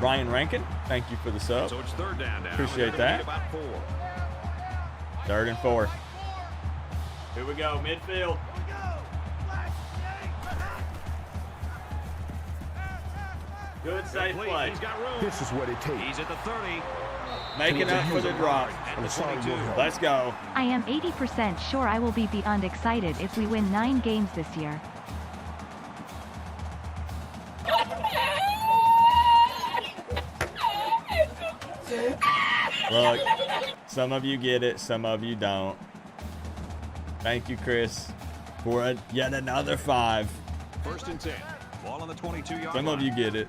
Ryan Rankin, thank you for the sub. So it's 3rd down now. Appreciate They're gonna that. need about 4. 3rd and 4. Here we go, midfield. Good safe Complete. play. He's got room. This is what it takes. He's at the 30. Making up for the drop. And the 22. Let's go. I am 80% sure I will be beyond excited if we win 9 games this year. Look, some of you get it, some of you don't. Thank you, Chris, for yet another 5. 1st and 10. Ball on the 22-yard line. Some of you get it.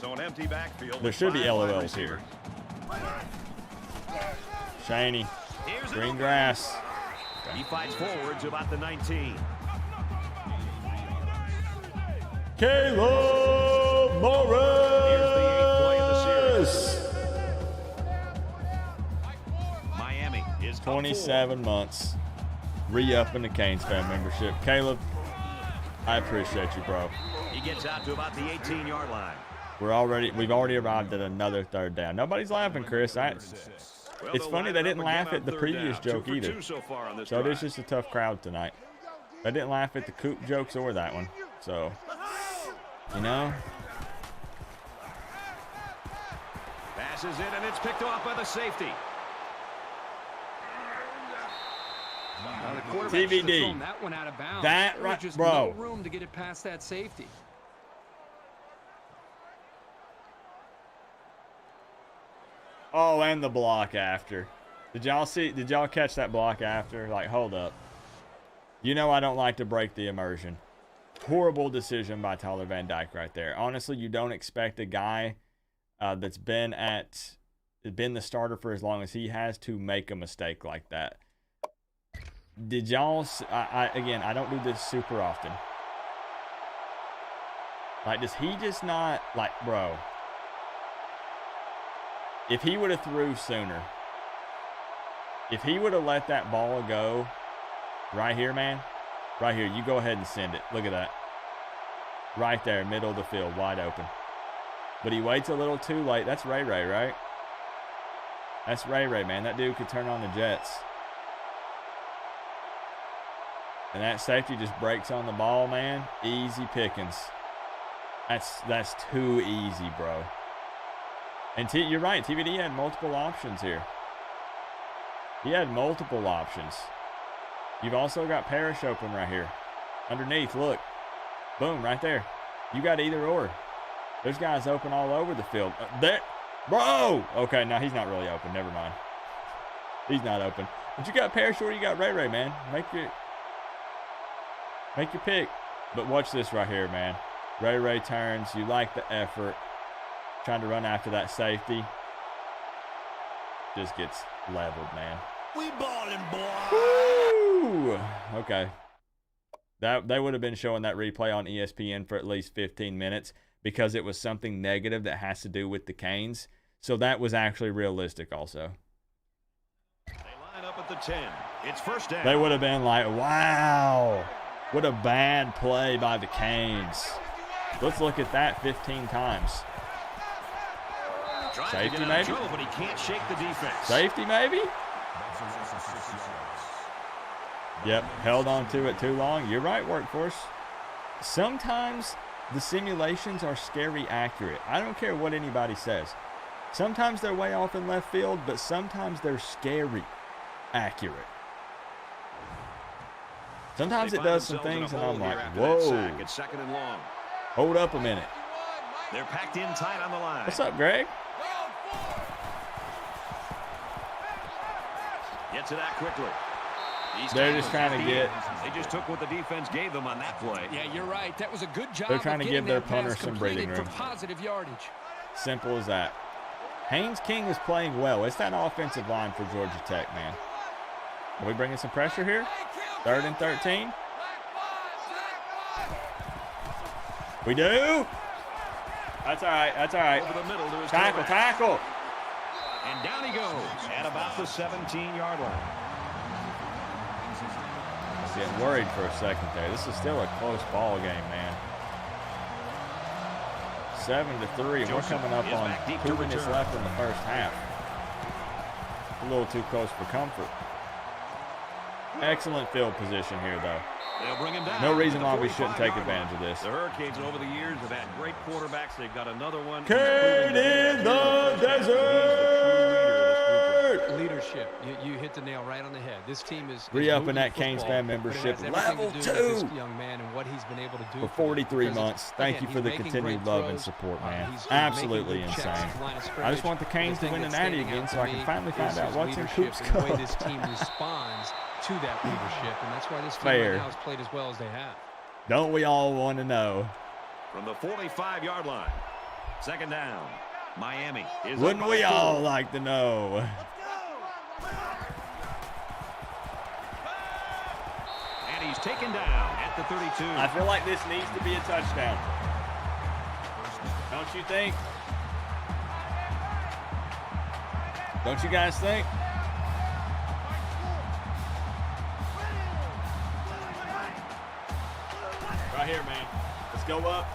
So an empty backfield. There with should be 5 wide LOLs receivers. here. Shiny. Here's an Green open. grass. He fights forward to about the 19. Caleb Morris. Here's the 8th play of the series. Miami is up 27 months. Re-upping the Canes fan membership. Caleb, I appreciate you, bro. 4. He gets out to about the 18-yard line. We've already arrived at another 3rd down. Nobody's laughing, Chris. Well, It's they'll funny line they it up didn't again laugh on at the 3rd previous down. joke 2 for either. 2 so far on this So it drive. is just a tough crowd tonight. They didn't laugh at the Coop jokes or that one. So, you know. Passes in, and it's picked off by the safety. Now, the quarterback should have TBD. thrown that one out of bounds. That There was right, just bro. no room to get it past that safety. Oh, and the block after. Did y'all catch that block after? Like, hold up. You know I don't like to break the immersion. Horrible decision by Tyler Van Dyke right there. Honestly, you don't expect a guy that's been the starter for as long as he has to make a mistake like that. Did y'all? Again, I don't do this super often. Like, does he just not, like, bro? If he would have threw sooner, if he would have let that ball go right here, man, right here, you go ahead and send it. Look at that. Right there, middle of the field, wide open. But he waits a little too late. That's Ray Ray, right? That's Ray Ray, man. That dude could turn on the Jets. And that safety just breaks on the ball, man. Easy pickings. That's too easy, bro. And you're right, TVD had multiple options here. He had multiple options. You've also got Parrish open right here. Underneath, look. Boom, right there. You got either or. There's guys open all over the field. There. Bro! Okay, no, he's not really open. Never mind. He's not open. But you got Parrish or you got Ray Ray, man. Make your pick. But watch this right here, man. Ray Ray turns. You like the effort. Trying to run after that safety. Just gets leveled, man. We ballin', boy. Woo! Okay. They would have been showing that replay on ESPN for at least 15 minutes because it was something negative that has to do with the Canes. So that was actually realistic also. They line up at the 10. It's 1st down. They would have been like, wow, what a bad play by the Canes. Let's look at that 15 times. Safety, maybe? Trouble, but he can't shake the defense. Safety, maybe? Yep, held on to it too long. You're right, Workforce. Sometimes the simulations are scary accurate. I don't care what anybody says. Sometimes they're way off in left field, but sometimes they're scary accurate. Sometimes it does some things, and I'm like, whoa. It's 2nd and long. Hold up a minute. They're packed in tight on the line. What's up, Greg? Get to that quickly. They're just trying to get. They just took what the defense gave them on that play. Yeah, you're right. That was a good job. They're trying to give their punter pass some breathing completed room. for positive yardage. Simple as that. Haynes King is playing well. It's that offensive line for Georgia Tech, man. Are we bringing some pressure here? 3rd and 13. We do. That's all right. That's all right. Over the middle to his Tackle, quarterback. tackle. And down he goes at about the 17-yard line. Getting worried for a second there. This is still a close ball game, man. 7-3. We're coming up on 2 minutes left in the first half. A little too close for comfort. Excellent field position here, though. They'll bring him down. No reason why we 45 shouldn't take yard advantage line. of this. The Hurricanes over the years have had great quarterbacks. They've got another one. Cade in the desert. Leadership. You hit the nail right on the head. This team is Re-upping that moving Canes football, fan but it membership. has everything Level to do with 2 this young man and what he's been able to do for 43 because months. Thank again, you for the he's making continued great love and throws. support, man. He's Absolutely making good insane. checks at the line of I just scrimmage. want the Canes The to thing win an that's natty standing again out so to I can me finally find is out his what's in leadership Coop's and the way cup. this team responds to that leadership, and that's why this team Fair. right now has played as well as they have. Don't we all want to know? From the 45-yard line. Second down. Miami is up Wouldn't by we 4. all like to know? And he's taken down at the 32. I feel like this needs to be a touchdown. Don't you think? Don't you guys think? Right here, man. Let's go up.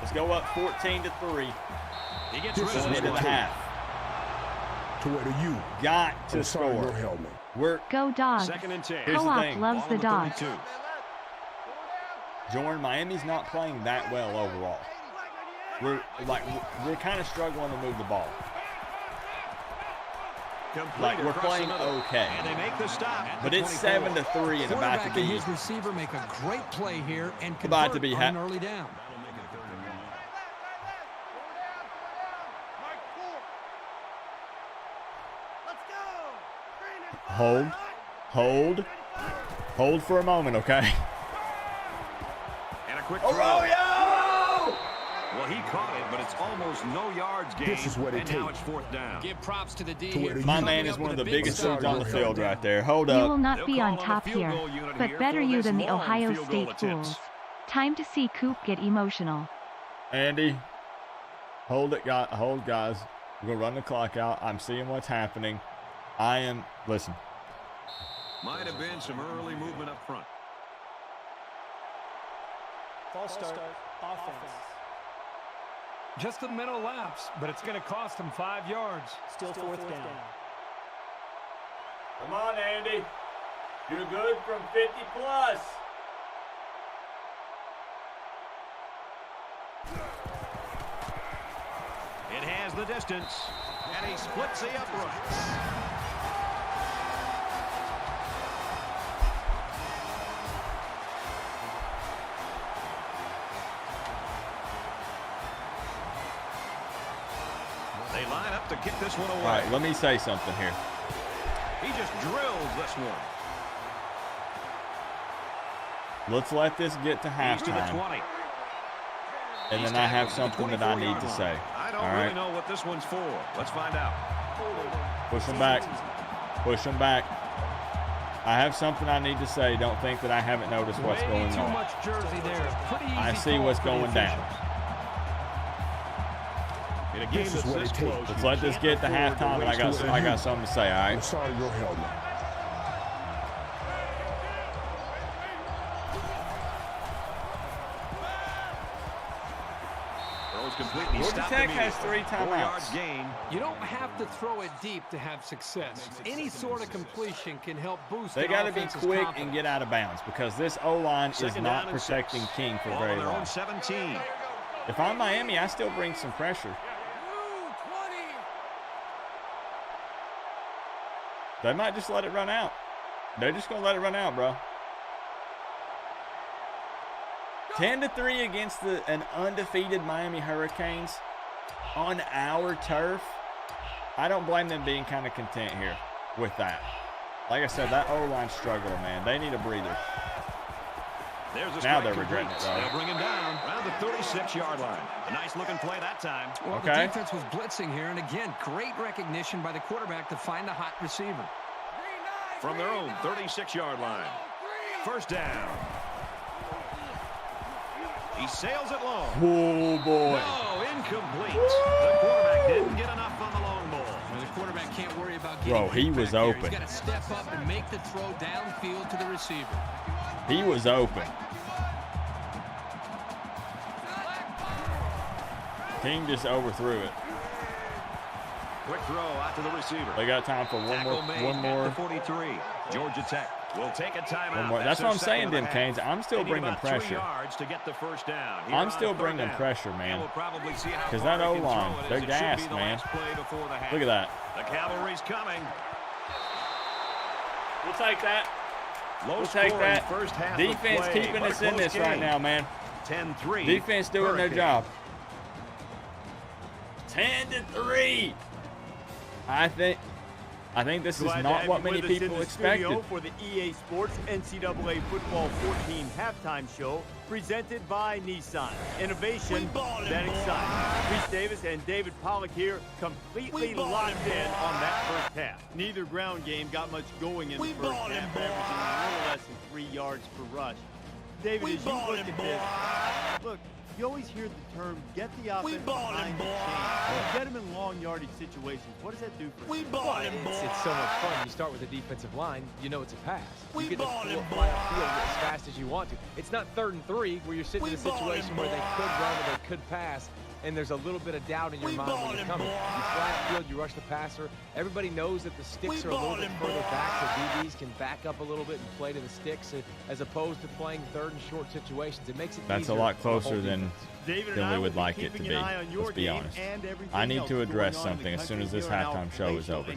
Let's go up 14-3. He gets This rid is of what the it Into the takes half. to where you Got on to the side of your score. helmet. We're Go Dogs. Second and 10. Here's the Co-op thing. loves Ball the on Dogs. 32. Jordan, Miami's not playing that well overall. We're kind of struggling to move the ball. Like, we're across the playing middle. okay. And they make the stop at But the it's 24. 7-3 and about to Quarterback and be his receiver make a great play here and About to convert be on an early down. Hold for a moment, okay? And a quick throw. Arroyo! Well, he caught it, but it's almost no yards gained. This is what it and now takes. it's fourth down. Give props to the D To where here. the My you man Coming is up one of with the a big biggest start. dudes on the field right there. Hold You will up. not They'll be call on on a top field here, goal unit but here better for you this than the long Ohio field goal State attempts. Fools. Time to see Coop get emotional. Andy, hold, guys. We're going to run the clock out. I'm seeing what's happening. Listen. Might have been some early movement up front. False start, offense. Just a mental lapse, but it's going to cost him 5 yards. Still fourth down. Come on, Andy. You're good from 50 plus. It has the distance, and he splits the uprights. They line up to kick this one away. All right, let me say something here. He just drills this one. Let's let this get to He's to the halftime, 20. and then I have something that I need to say. I don't All really right? know what this one's for. Let's find out. Push them back. Push them back. I have something I need to say. Don't think that I haven't noticed what's Way going too on. much jersey there. Pretty easy I see call what's for the going down. officials. In a game This is that's what this it takes. close, Let's you let this can't get to afford halftime, and I got something to say, all On the right? side of your helmet. Throws completely Georgia stopped Tech has immediately. 3 4 timeouts. yards gain. You don't have to throw it deep to have success. Any sort of completion can help boost They an got to be offense's quick confidence. and get out of bounds because this O-line is Second not down and protecting 6. King for Ball very on their long. own 17. If I'm Miami, I still bring some pressure. They might just let it run out. They're just going to let it run out, bro. 10-3 against an undefeated Miami Hurricanes on our turf. I don't blame them being kind of content here with that. Like I said, that O-line struggling, man. They need a breather. There's a Now strike they're regretting complete. it, though. They'll bring him down around the 36-yard line. A nice looking play that time. Well, Okay. the defense was blitzing here, and again, great recognition by the quarterback to find the hot receiver. From their own 36-yard line. First down. He sails it long. Oh, boy. No, incomplete. The quarterback didn't get enough on the long ball. Well, the quarterback can't worry about getting Bro, he back was there. open. He's got to step up and make the throw downfield to the receiver. He was open. King just overthrew it. Quick throw out to the receiver. They got time for one Tackle made more at the 43. Georgia Tech. We'll take a timeout. One more. That's what I'm saying, Dim Canes. I'm still bringing pressure. To get the first down. I'm still bringing pressure, man. Because that O-line, they're gassed, man. Look at that. The cavalry's coming. We'll take that. We'll take that. Defense keeping us in this right now, man. 10-3. Defense doing their job. 10-3. I think this is not what many people expected. For the EA Sports NCAA Football 14 halftime show, presented by Nissan. Innovation that exciting. Reese Davis and David Pollock here, completely locked in on that first half. Neither ground game got much going in the first half, averaging a little less than 3 yards per rush. David, as you look at this, look, you always hear the term, get the offense behind the chain. Get them in long yardage situations. What does that do for you? It's so much fun. You start with a defensive line, you know it's a pass. You get to fly upfield as fast as you want to. It's not 3rd and 3 where you're sitting in a situation where they could run or they could pass, and there's a little bit of doubt in your mind when you're coming. You fly upfield, you rush the passer. Everybody knows that the sticks are a little bit further back, so DBs can back up a little bit and play to the sticks as opposed to playing 3rd and short situations. It makes it That's a easier lot for the closer whole than we would like it to be. Let's be honest. I need to address something as soon as this halftime show is over.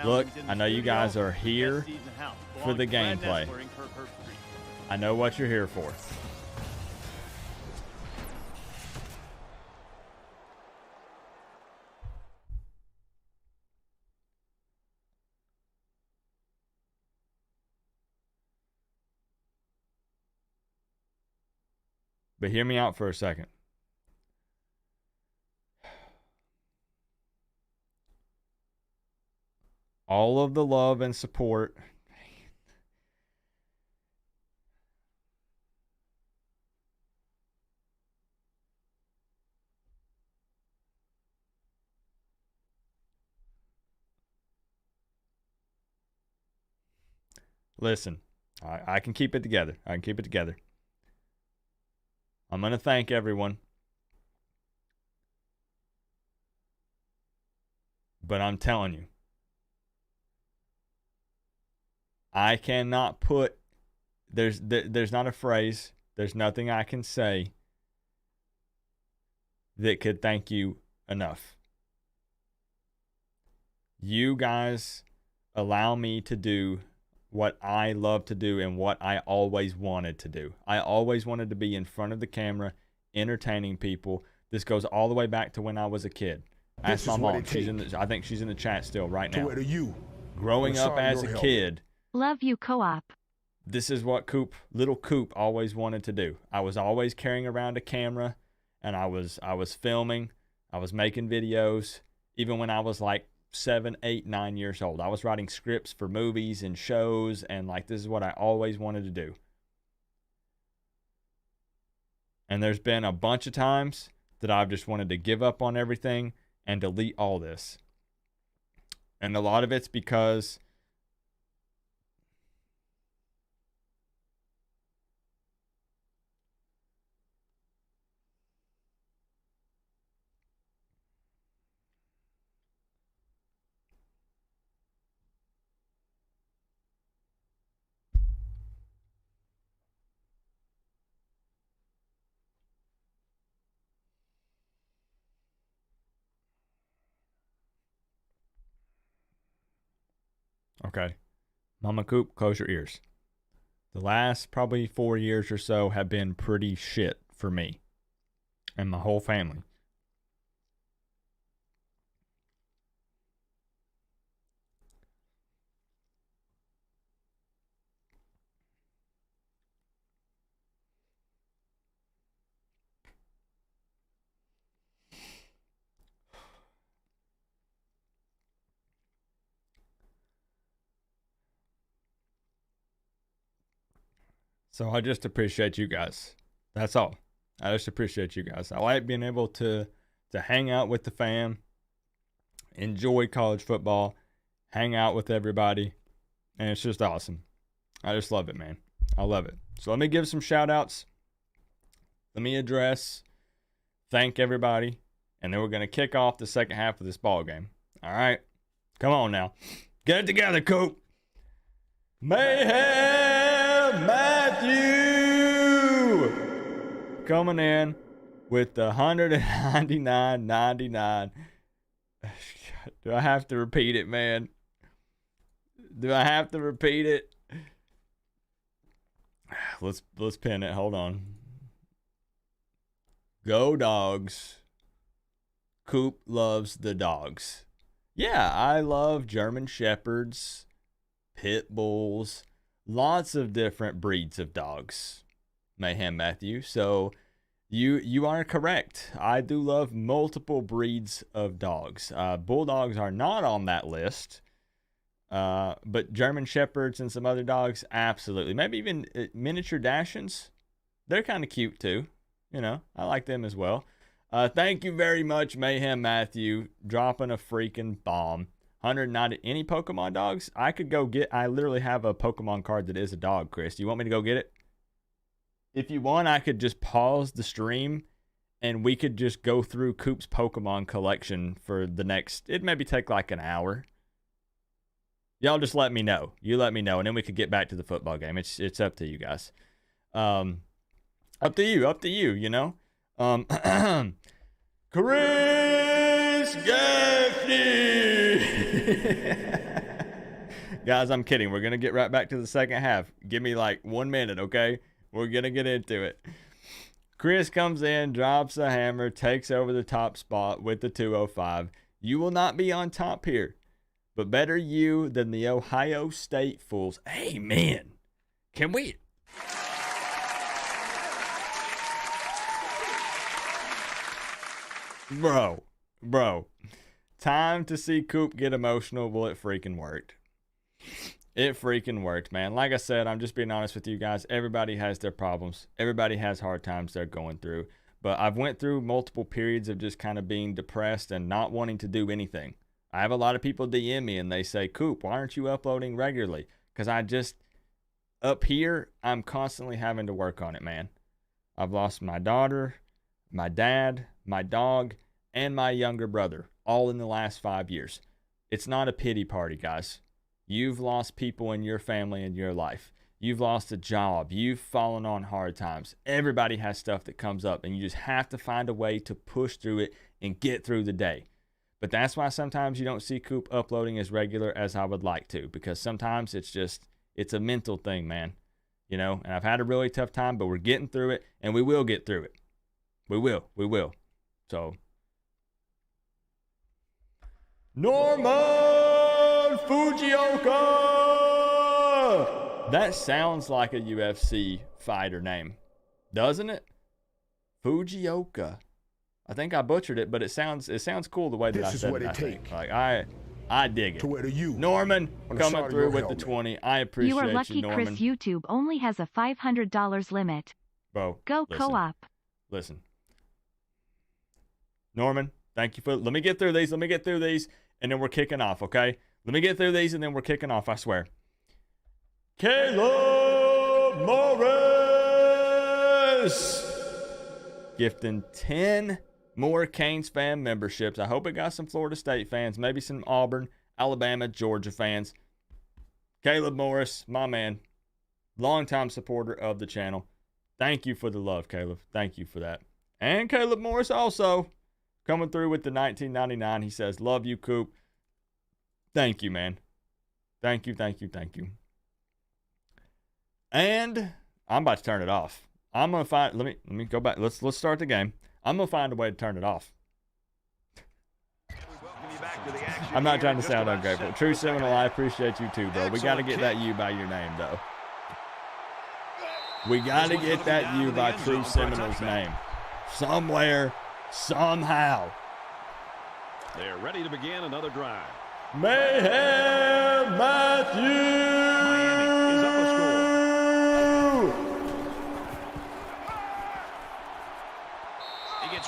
Look, I know you guys are here for the gameplay. I know what you're here for. But hear me out for a second. All of the love and support. Listen, I can keep it together. I can keep it together. I'm going to thank everyone. But I'm telling you, I cannot put, there's not a phrase, there's nothing I can say that could thank you enough. You guys allow me to do what I love to do and what I always wanted to do. I always wanted to be in front of the camera, entertaining people. This goes all the way back to when I was a kid. Ask my mom. I think she's in the chat still right now. Growing up as a kid. Love you, Co-op. This is what little Coop always wanted to do. I was always carrying around a camera, and I was filming. I was making videos, even when I was like 7, 8, 9 years old. I was writing scripts for movies and shows, and like this is what I always wanted to do. And there's been a bunch of times that I've just wanted to give up on everything and delete all this. And a lot of it's because okay, Mama Coop, close your ears. The last probably 4 years or so have been pretty shit for me and my whole family. So I just appreciate you guys. That's all. I just appreciate you guys. I like being able to hang out with the fam, enjoy college football, hang out with everybody, and it's just awesome. I just love it, man. I love it. So let me give some shout outs. Let me thank everybody, and then we're going to kick off the second half of this ball game. All right? Come on now. Get it together, Coop. Mayhem Matthew coming in with the 199.99. Do I have to repeat it, man? Do I have to repeat it? Let's pin it. Hold on. Go Dogs. Coop loves the dogs. Yeah, I love German Shepherds, Pit Bulls, lots of different breeds of dogs. Mayhem Matthew. So you are correct. I do love multiple breeds of dogs. Bulldogs are not on that list. But German Shepherds and some other dogs, absolutely. Maybe even miniature Dachshunds. They're kind of cute too. You know, I like them as well. Thank you very much, Mayhem Matthew, dropping a freaking bomb. 190. Any Pokemon dogs? I could go get. I literally have a Pokemon card that is a dog, Chris. Do you want me to go get it? If you want, I could just pause the stream and we could just go through Coop's Pokemon collection for the next. It'd maybe take like an hour. Y'all just let me know. You let me know, and then we could get back to the football game. It's up to you guys. Up to you, you know. Chris Gaffney. Guys, I'm kidding. We're going to get right back to the second half. Give me like 1 minute, okay? We're going to get into it. Chris comes in, drops a hammer, takes over the top spot with the 205. You will not be on top here. But better you than the Ohio State fools. Amen. Can we? Bro. Time to see Coop get emotional. Well, it freaking worked. It freaking worked, man. Like I said, I'm just being honest with you guys. Everybody has their problems. Everybody has hard times they're going through. But I've went through multiple periods of just kind of being depressed and not wanting to do anything. I have a lot of people DM me and they say, Coop, why aren't you uploading regularly? Because up here, I'm constantly having to work on it, man. I've lost my daughter, my dad, my dog, and my younger brother, all in the last 5 years. It's not a pity party, guys. You've lost people in your family and your life. You've lost a job. You've fallen on hard times. Everybody has stuff that comes up, and you just have to find a way to push through it and get through the day. But that's why sometimes you don't see Coop uploading as regular as I would like to, because sometimes it's a mental thing, man. You know, and I've had a really tough time, but we're getting through it, and we will get through it. We will. So, Norman Fujioka! That sounds like a UFC fighter name, doesn't it? Fujioka. I think I butchered it, but it sounds cool the way that I said it. This is what it takes. Like I dig it. To where you Norman coming through with the 20. I appreciate you, Norman. You are lucky, Chris. YouTube only has a $500 limit. Bro, go co-op. Listen, Norman, thank you for. Let me get through these, and then we're kicking off. Okay, let me get through these, and then we're kicking off. I swear. Caleb Morris gifting 10 more Canes fan memberships. I hope it got some Florida State fans, maybe some Auburn, Alabama, Georgia fans. Caleb Morris, my man, longtime supporter of the channel. Thank you for the love, Caleb. Thank you for that. And Caleb Morris also coming through with the $19.99. He says, love you, Coop. Thank you, man. Thank you. And I'm about to turn it off. I'm going to find, let me go back. Let's start the game. I'm going to find a way to turn it off. I'm not trying to sound ungrateful. True Seminole, I appreciate you too, bro. We got to get that U by your name, though. We got to get that U by True Seminole's name. Somewhere, somehow. They're ready to begin another drive. Mayhem Matthew! Miami is up a score.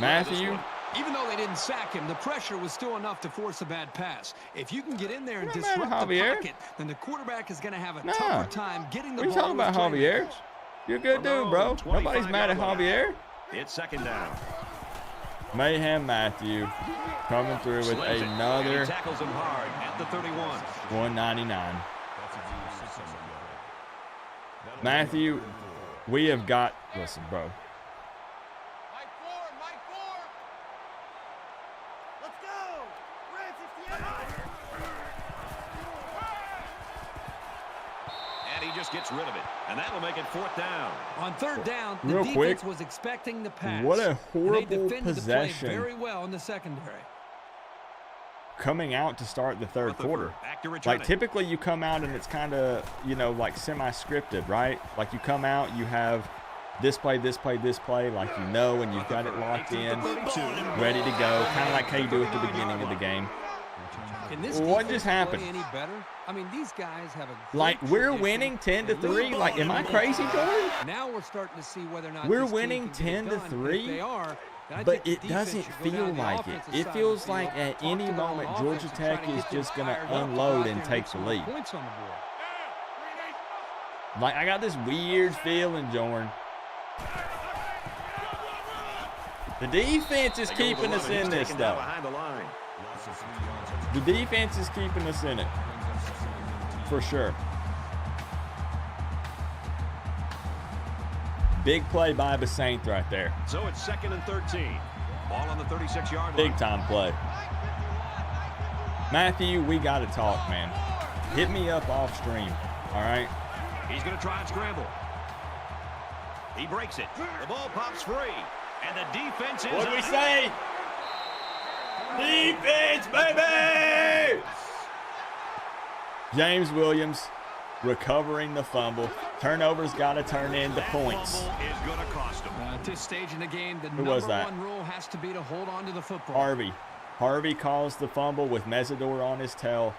Matthew. Even though they didn't sack him, the pressure was still enough to force a bad pass. If you can get in there and disrupt the pocket, then the quarterback is going to have a tougher time getting the ball. What are you talking about, Javier? You're a good dude, bro. Nobody's mad at Javier. It's second down. Mayhem Matthew coming through with another tackles him hard at the 31. 199. Matthew, we have got, listen, bro. Gets rid of it, and that'll make it 4th down. On 3rd down, the Real defense quick, was expecting the pass. what a horrible they defended possession. The play very well in the secondary. Coming out to start the 3rd quarter. Like, typically you come out and it's kind of, you know, like semi-scripted, right? Like, you come out, you have this play, this play, this play, like you know, and you've got it locked in, ready to go, kind of like how you do at the beginning of the game. What just happened? Any better? I mean, these guys have a like, we're winning 10-3. Like, am I crazy, Jordan? Now we're starting to see whether or not we're winning 10-3. They are. But it doesn't feel like it. It feels like at any moment Georgia Tech is just going to unload and take the lead. Like, I got this weird feeling, Jordan. The defense is keeping us in this, though. The defense is keeping us in it, for sure. Big play by Basaint right there. So it's 2nd and 13. Ball on the 36-yard line. Big time play. Matthew, we got to talk, man. Hit me up off stream, all right? He's going to try and scramble. He breaks it. The ball pops free, and the defense is... What do we say? Defense, baby! James Williams recovering the fumble. Turnovers got to turn into points. Is going to cost him. At this stage in the game, the Who was that? #1 rule has to be to hold on to the football. Harvey caused the fumble with Mesidor on his tail.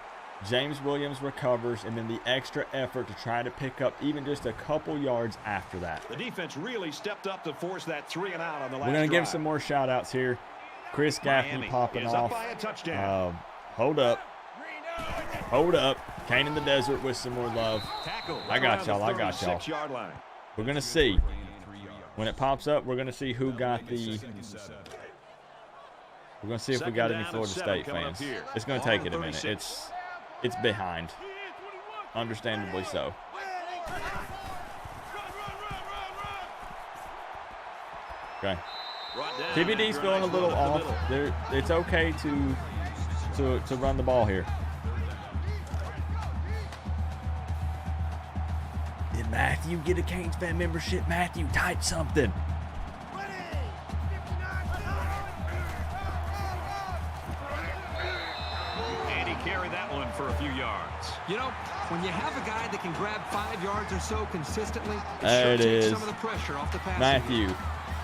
James Williams recovers, and then the extra effort to try to pick up even just a couple yards after that. The defense really stepped up to force that 3 and out on the last We're going to give drive. some more shout-outs here. Chris Gaffney popping off. Hold up. Hold up. Kane in the desert with some more love. I got y'all. We're going to see. When it pops up, we're going to see who got the... We're going to see if we got any Florida State fans. It's going to take it a minute. It's behind. Understandably so. Okay. TBD's feeling a little off. It's okay to run the ball here. Did Matthew get a Canes fan membership? Matthew, type something. And he carried that one for a few yards. You know, when you have a guy that can grab 5 yards or so consistently, there it is. Some of the pressure off the passing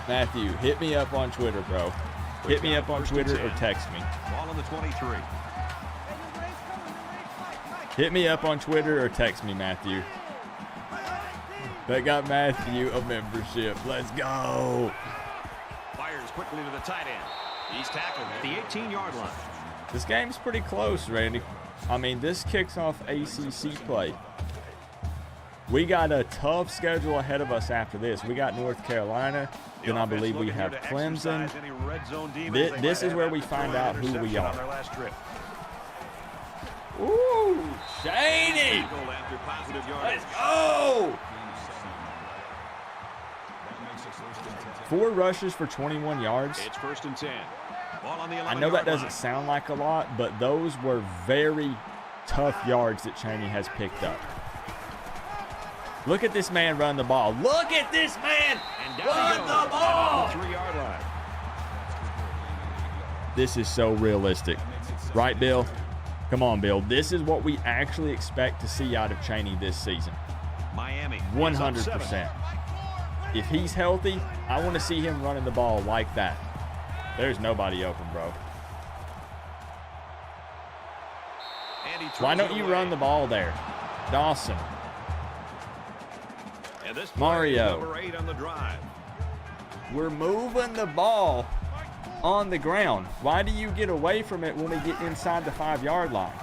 Matthew, hit me up on Twitter, bro. Hit me up on Twitter or text me. Ball on the 23. Hit me up on Twitter or text me, Matthew. They got Matthew a membership. Let's go. Fires quickly to the tight end. He's tackled at the 18-yard line. This game's pretty close, Randy. I mean, this kicks off ACC play. We got a tough schedule ahead of us after this. We got North Carolina. Then I believe we have Clemson. This is where we find out who we are. Ooh, Shaney! Let's go! 4 rushes for 21 yards. It's 1st and 10. Ball on the 11-yard I know that doesn't line. sound like a lot, but those were very tough yards that Cheney has picked up. Look at this man run the ball. Look at this man run the ball. 3-yard line. This is so realistic. Right, Bill? Come on, Bill. This is what we actually expect to see out of Cheney this season. Miami. 100%. If he's healthy, I want to see him running the ball like that. There's nobody open, bro. Why don't you run the ball there? Dawson. And this Mario. Number 8 on the drive. We're moving the ball on the ground. Why do you get away from it when we get inside the 5-yard line?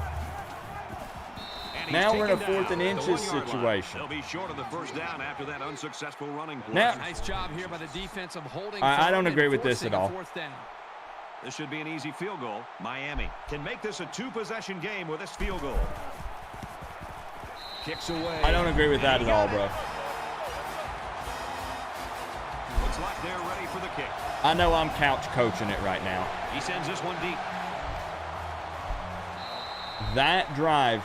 Now we're in a 4th and inches situation. They'll be short of the 1st down after that unsuccessful running play. Now, Nice job here by the defense of holding. I don't agree with this at all. 4th down. This should be an easy field goal. Miami can make this a 2-possession game with this field goal. Kicks away. I don't agree with that at all, bro. like they're ready for the kick. I know I'm couch coaching it right now. He sends this one deep. That drive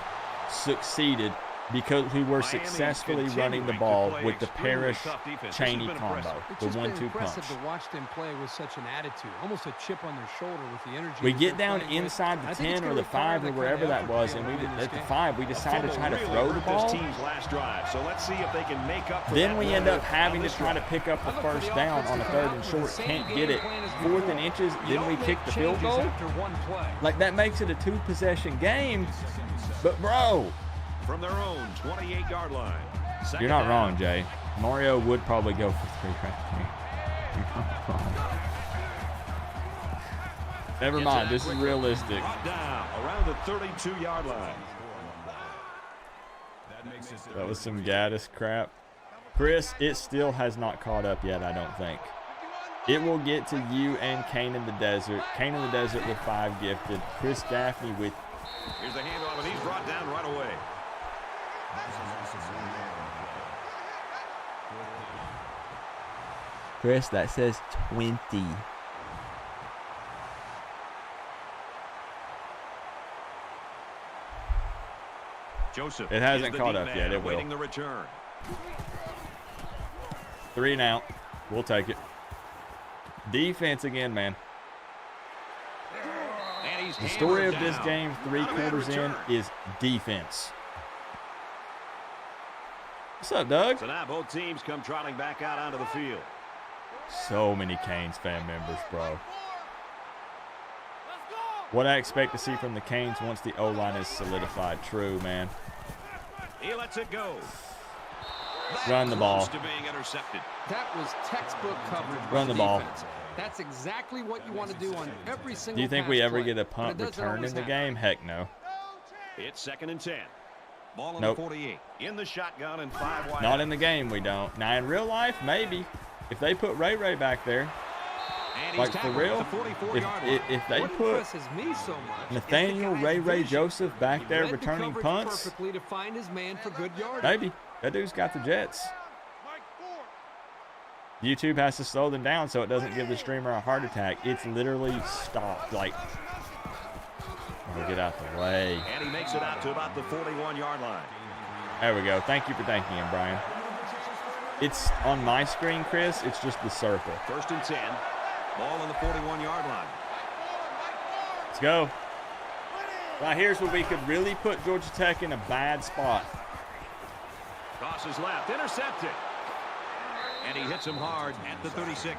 succeeded because we were successfully running the ball with the Parrish-Chaney combo, the 1-2 punch. Impressive to watch them play with such an attitude, almost a chip on their shoulder with the energy. We get down inside the 10 or the 5 or wherever that was, and at the 5 we decided to try to throw the ball. Team's last drive, so let's see if they can make up for then we end up having to try to pick up the first down on the 3rd and short. Can't get it. 4th and inches. Then we kick the field goal. Like that makes it a 2-possession game. But bro. From their own 28-yard line. You're not wrong, Jay. Mario would probably go for 3 right there. You're not wrong. Never mind. This is realistic. Down around the 32-yard line. That was some Gaddis crap. Chris, it still has not caught up yet, I don't think. It will get to you and Kane in the Desert. Kane in the Desert with 5 gifted. Chris Gaffney with... Here's the handoff, and he's brought down right away. Chris, that says 20. Joseph, it hasn't caught up yet. It will. The return. 3 and out. We'll take it. Defense again, man. The story of this game, 3 quarters in, is defense. What's up, Doug? So now both teams come trotting back out onto the field. So many Canes fan members, bro. What I expect to see from the Canes once the O-line is solidified. True, man. He lets it go. Run the ball. To being intercepted. That was textbook coverage. Run the ball. That's exactly what you want to do on every single. Do you think we ever play, get a punt return in the game? Heck no. It's 2nd and 10. Ball on nope. the 48. In the shotgun and 5 wide. Not in the game, we don't. Now in real life, maybe. If they put Ray Ray back there, like for real, if they put Nathaniel Ray Joseph back there returning punts, maybe. That dude's got the Jets. YouTube has to slow them down so it doesn't give the streamer a heart attack. It's literally stopped. Like, oh, get out the way. And he makes it out to about the 41-yard line. There we go. Thank you for thanking him, Brian. It's on my screen, Chris. It's just the circle. 1st and 10. Ball on the 41-yard line. Let's go. Now here's where we could really put Georgia Tech in a bad spot. Crosses left. Intercepted. And he hits him hard at the 36.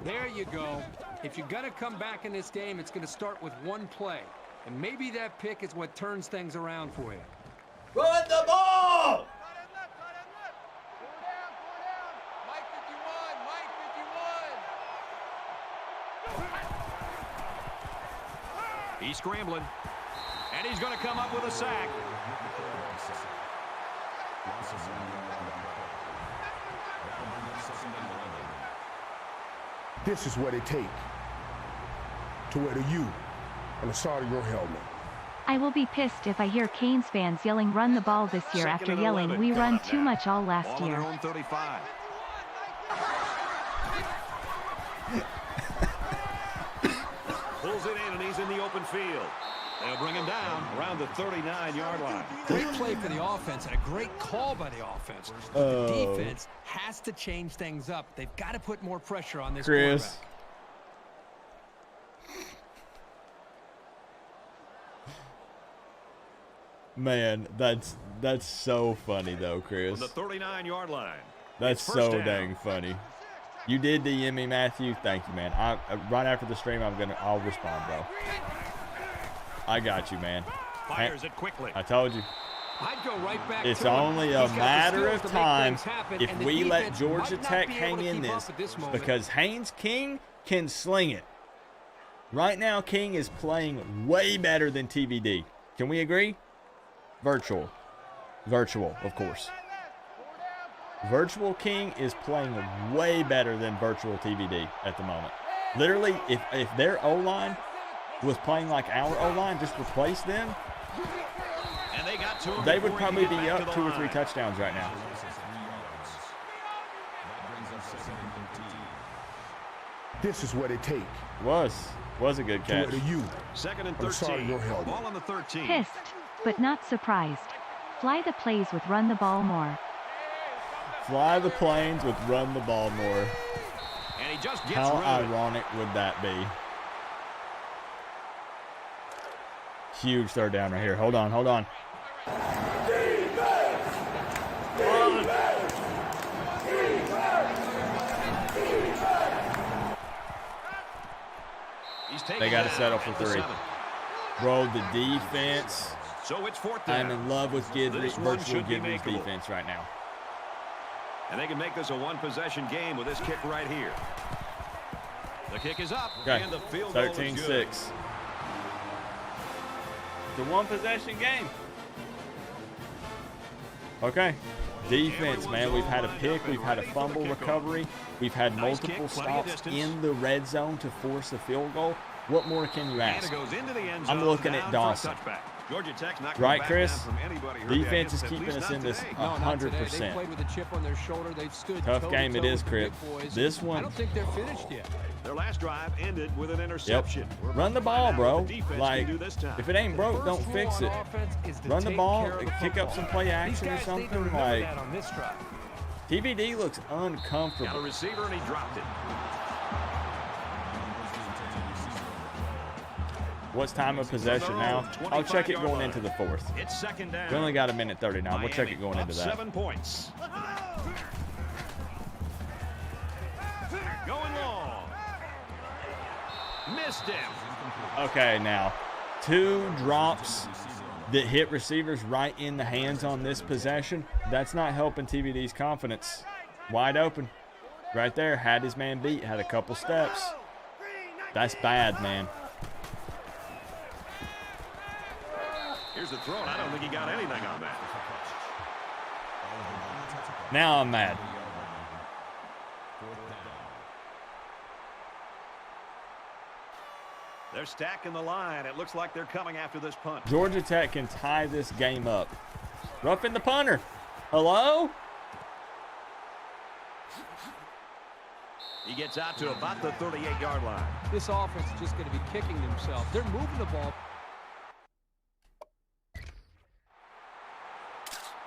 There you go. If you're going to come back in this game, it's going to start with 1 play. And maybe that pick is what turns things around for you. Run the ball! He's scrambling. And he's going to come up with a sack. This is what it takes to wear the U on the side of your helmet. I will be pissed if I hear Canes fans yelling run the ball this year after yelling we run too much all last year. On 35. Pulls it in and he's in the open field. They'll bring him down around the 39-yard line. Great play for the offense and a great call by the offense. The defense has to change things up. They've got to put more pressure on this Chris. Man, that's so funny though, Chris. On the 39-yard line. That's so dang funny. You did DM me, Matthew. Thank you, man. Right after the stream, I'll respond, bro. I got you, man. Fires it quickly. I told you. I'd go right back it's to only a matter of time if we let defense Georgia might not Tech be able hang to in keep this up at this moment. because Haynes King can sling it. Right now, King is playing way better than TVD. Can we agree? Virtual, of course. Virtual King is playing way better than virtual TVD at the moment. Literally, if their O-line was playing like our O-line, just replace them. And they got they would probably be up 2 or 3 touchdowns right now. This is what it takes. Was a good catch. To you. Second and On the side of 13. your helmet. Ball on the 13. Pissed, but not surprised. Fly the plays with run the ball more. Fly the planes with run the ball more. And he just gets How rid of it. ironic would that be? Huge third down right here. Hold on. They got to settle for 3. Bro, the defense. So it's 4th down. I'm in love with This one virtual should be Gidry's makeable. defense right now. And they can make this a one-possession game with this kick right here. The kick is up, Okay, and the field goal is 13-6. good. It's a one-possession game. Okay. Defense, man. We've had a pick. We've had a fumble recovery. We've had multiple stops in the red zone to force a field goal. What more can you And ask? it goes into the end zone, I'm looking down at for a Dawson. touchback. Georgia Tech's not Right, coming back Chris? down from anybody hurt Defense that is hits, at keeping least us not in this today. No, not today. They 100%. played with a chip on their shoulder. They've stood Tough toe-to-toe game it is, with the Crip. big boys. This I one. don't think they're finished yet. Their last drive ended with an Yep. interception. We're Run the about to ball, find out bro. what the defense Like, can do this time. if it ain't broke, don't First fix rule it. on offense is to Run the take ball, care of the kick up football. some play These action or guys need to something. remember Like, that on this drive. TBD looks Got a uncomfortable. receiver, and he dropped it. What's time of possession now? I'll check it going into the 4th. It's 2nd down. We only got 1:39. We'll check Miami it going up into that. 7 points. Going long. Missed him. Okay, now 2 drops that hit receivers right in the hands on this possession. That's not helping TBD's confidence. Wide open. Right there. Had his man beat. Had a couple steps. That's bad, man. Here's the throw, and I don't think he got anything on that. Now I'm mad. They're stacking the line. It looks like they're coming after this punt. Georgia Tech can tie this game up. Roughing the punter. Hello? He gets out to about the 38-yard line. This offense is just going to be kicking themselves. They're moving the ball.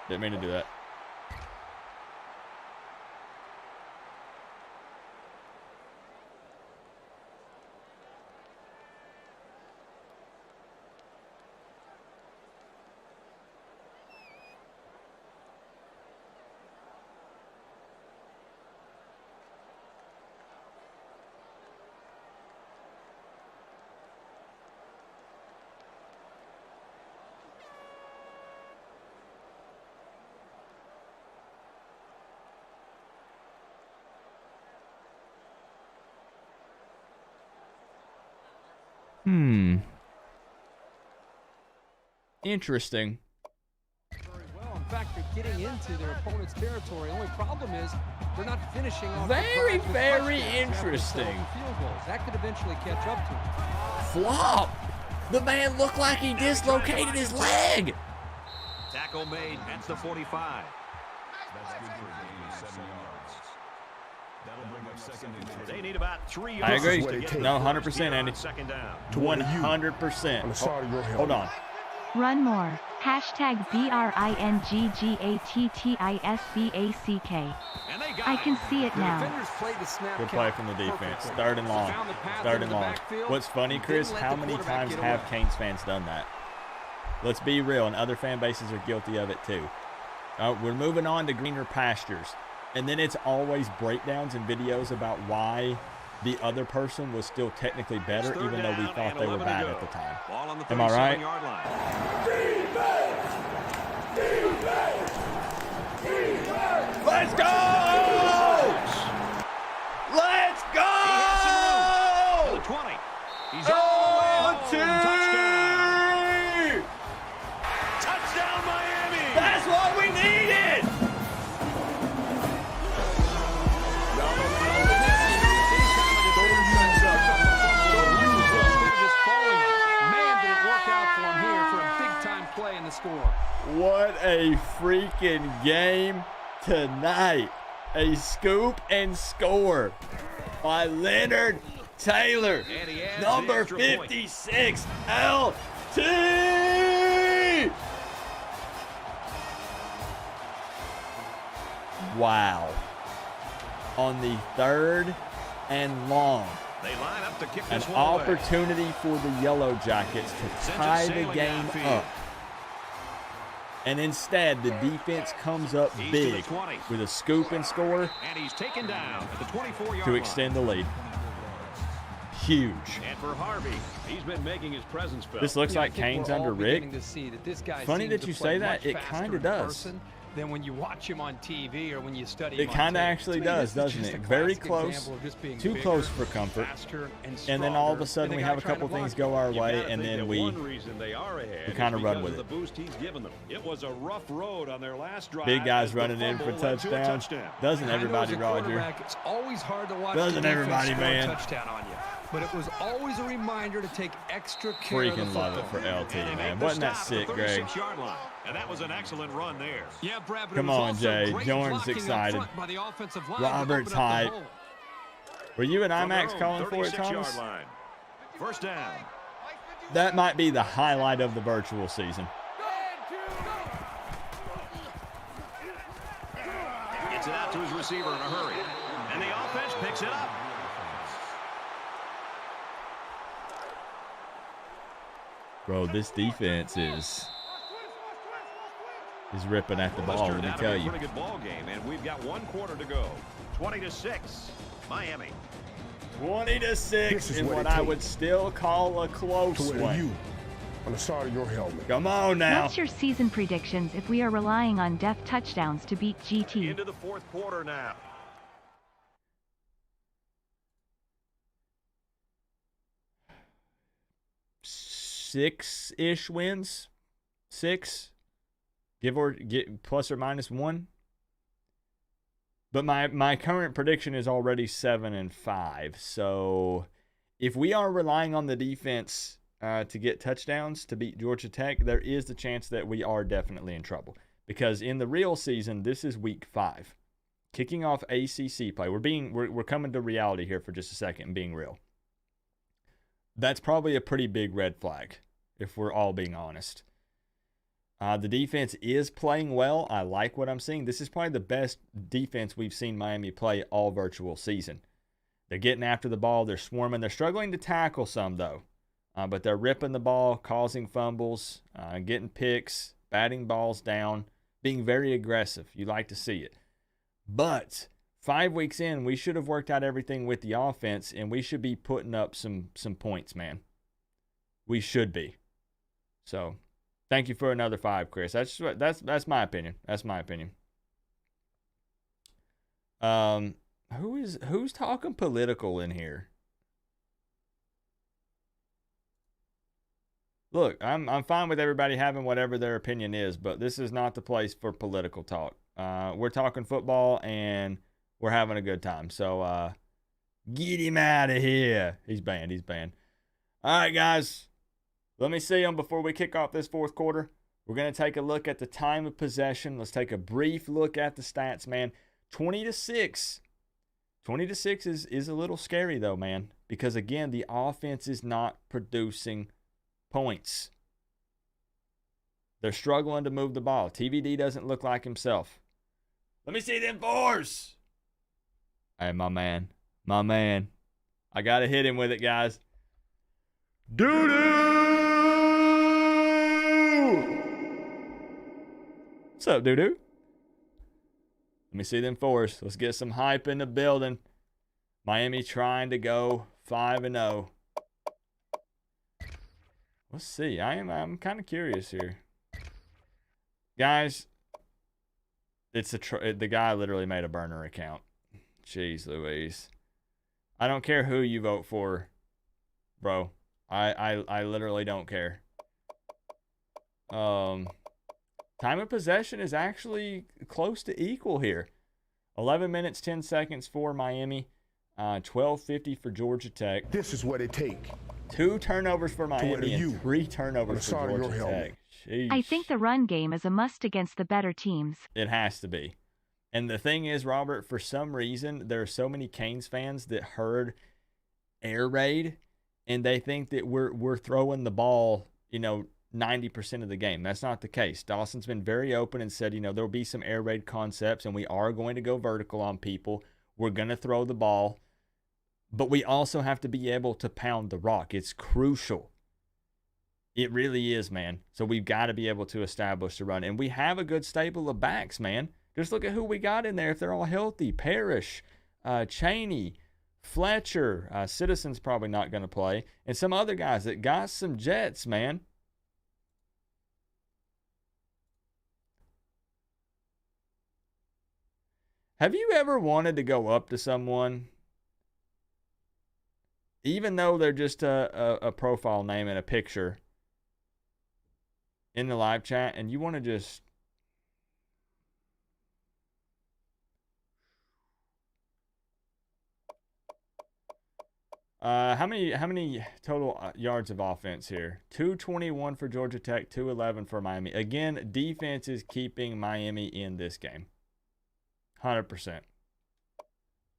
Didn't mean to do that. Interesting. Very well. In fact, they're getting into their opponent's territory. Only problem is they're not finishing off the Very, drive with very touchdowns. They have to interesting. settle for field goals. That could eventually catch up to them. Flop. The man looked like he dislocated his leg. Tackle made at the 45. That's good for a gain of 7 yards. That'll bring up 2nd and 10. They need about 3 I yards agree. to get No, the first 100%, here on Andy. 2nd down. 100%. On the side of your helmet. Hold on. Run more. Hashtag BRINGGATTISBACK. And they got I can see it The now. defenders played the snap Good count play from the defense. perfectly. 3rd and long. They found the path 3rd into and the long. backfield. What's funny, Chris, Didn't let how the many quarterback times get have away. Canes fans done that? Let's be real, and other fan bases are guilty of it too. We're moving on to greener pastures. And then it's always breakdowns and videos about why the other person was still technically better, It's 3rd even though we down thought and they were 11 to bad go. at the time. Ball on the Am I right? 37-yard line. Let's go! Let's go! To the 20. He's all the way home. Touchdown. Touchdown, Miami. That's what we needed! Man, did it work out for him here for a big-time a freaking game tonight. A scoop and score by Leonard Taylor, number 56, LT. Wow. On the 3rd and long. They line up to kick An this one opportunity for the Yellow Jackets to tie the game up. And instead, the defense comes up big with a scoop and score and he's taken down at the 24-yard to extend the lead. Huge. And for Harvey, he's been making his presence felt. This looks like Kane's under Rick. Funny that you say that. It kind of does. Than when you watch him on TV or when you study it kind of actually does, doesn't it? Very close, too close for comfort. And then all of a sudden we have a couple things go our way, and then we kind of run with it. It was a rough road on their last drive. Big guys running in for touchdowns. Doesn't everybody, Roger? It's always hard to watch. Doesn't everybody, man? Touchdown on you. But it was always a reminder to take extra care. Freaking love it for LT, man. Wasn't that sick, Greg? And that was an excellent run there. Yeah, Brad, come on, Jay. Jordan's excited. Robert's hype. Were you and IMAX calling for it, Thomas? First down. That might be the highlight of the virtual season. Gets it out to his receiver in a hurry. And the offense picks it up. Bro, this defense is ripping at the ball, let me tell you. Pretty good ball game, and we've got 1 quarter to go. 20-6, Miami. 20-6 in what I would still call a close one. You on the side of your helmet. Come on now. What's your season predictions if we are relying on def touchdowns to beat GT? Into the 4th quarter now. Six-ish wins. 6. Give or get plus or minus 1. But my current prediction is already 7-5. So if we are relying on the defense to get touchdowns to beat Georgia Tech, there is the chance that we are definitely in trouble. Because in the real season, this is week 5. Kicking off ACC play. We're coming to reality here for just a second and being real. That's probably a pretty big red flag, if we're all being honest. The defense is playing well. I like what I'm seeing. This is probably the best defense we've seen Miami play all virtual season. They're getting after the ball. They're swarming. They're struggling to tackle some, though. But they're ripping the ball, causing fumbles, getting picks, batting balls down, being very aggressive. You like to see it. But 5 weeks in, we should have worked out everything with the offense, and we should be putting up some points, man. We should be. So, thank you for another 5, Chris. That's my opinion. That's my opinion. Who's talking political in here? Look, I'm fine with everybody having whatever their opinion is, but this is not the place for political talk. We're talking football and we're having a good time. So get him out of here. He's banned. All right, guys. Let me see him before we kick off this 4th quarter. We're going to take a look at the time of possession. Let's take a brief look at the stats, man. 20-6. 20-6 is a little scary, though, man. Because, again, the offense is not producing points. They're struggling to move the ball. TVD doesn't look like himself. Let me see them 4s. Hey, my man. I got to hit him with it, guys. Doo-doo! What's up, doo-doo? Let me see them 4s. Let's get some hype in the building. Miami trying to go 5-0. Let's see. I'm kind of curious here. Guys, it's the guy literally made a burner account. Jeez Louise. I don't care who you vote for, bro. I literally don't care. Time of possession is actually close to equal here. 11 minutes, 10 seconds for Miami. 12:50 for Georgia Tech. This is what it takes. 2 turnovers for Miami and 3 turnovers for Georgia Tech. I think the run game is a must against the better teams. It has to be. And the thing is, Robert, for some reason, there are so many Canes fans that heard air raid, and they think that we're throwing the ball, 90% of the game. That's not the case. Dawson's been very open and said, there'll be some air raid concepts, and we are going to go vertical on people. We're going to throw the ball, but we also have to be able to pound the rock. It's crucial. It really is, man. So we've got to be able to establish the run, and we have a good stable of backs, man. Just look at who we got in there. If they're all healthy, Parrish, Cheney, Fletcher, Citizen's probably not going to play, and some other guys that got some jets, man. Have you ever wanted to go up to someone, even though they're just a profile name and a picture in the live chat, and you want to just how many total yards of offense here? 221 for Georgia Tech, 211 for Miami. Again, defense is keeping Miami in this game. 100%.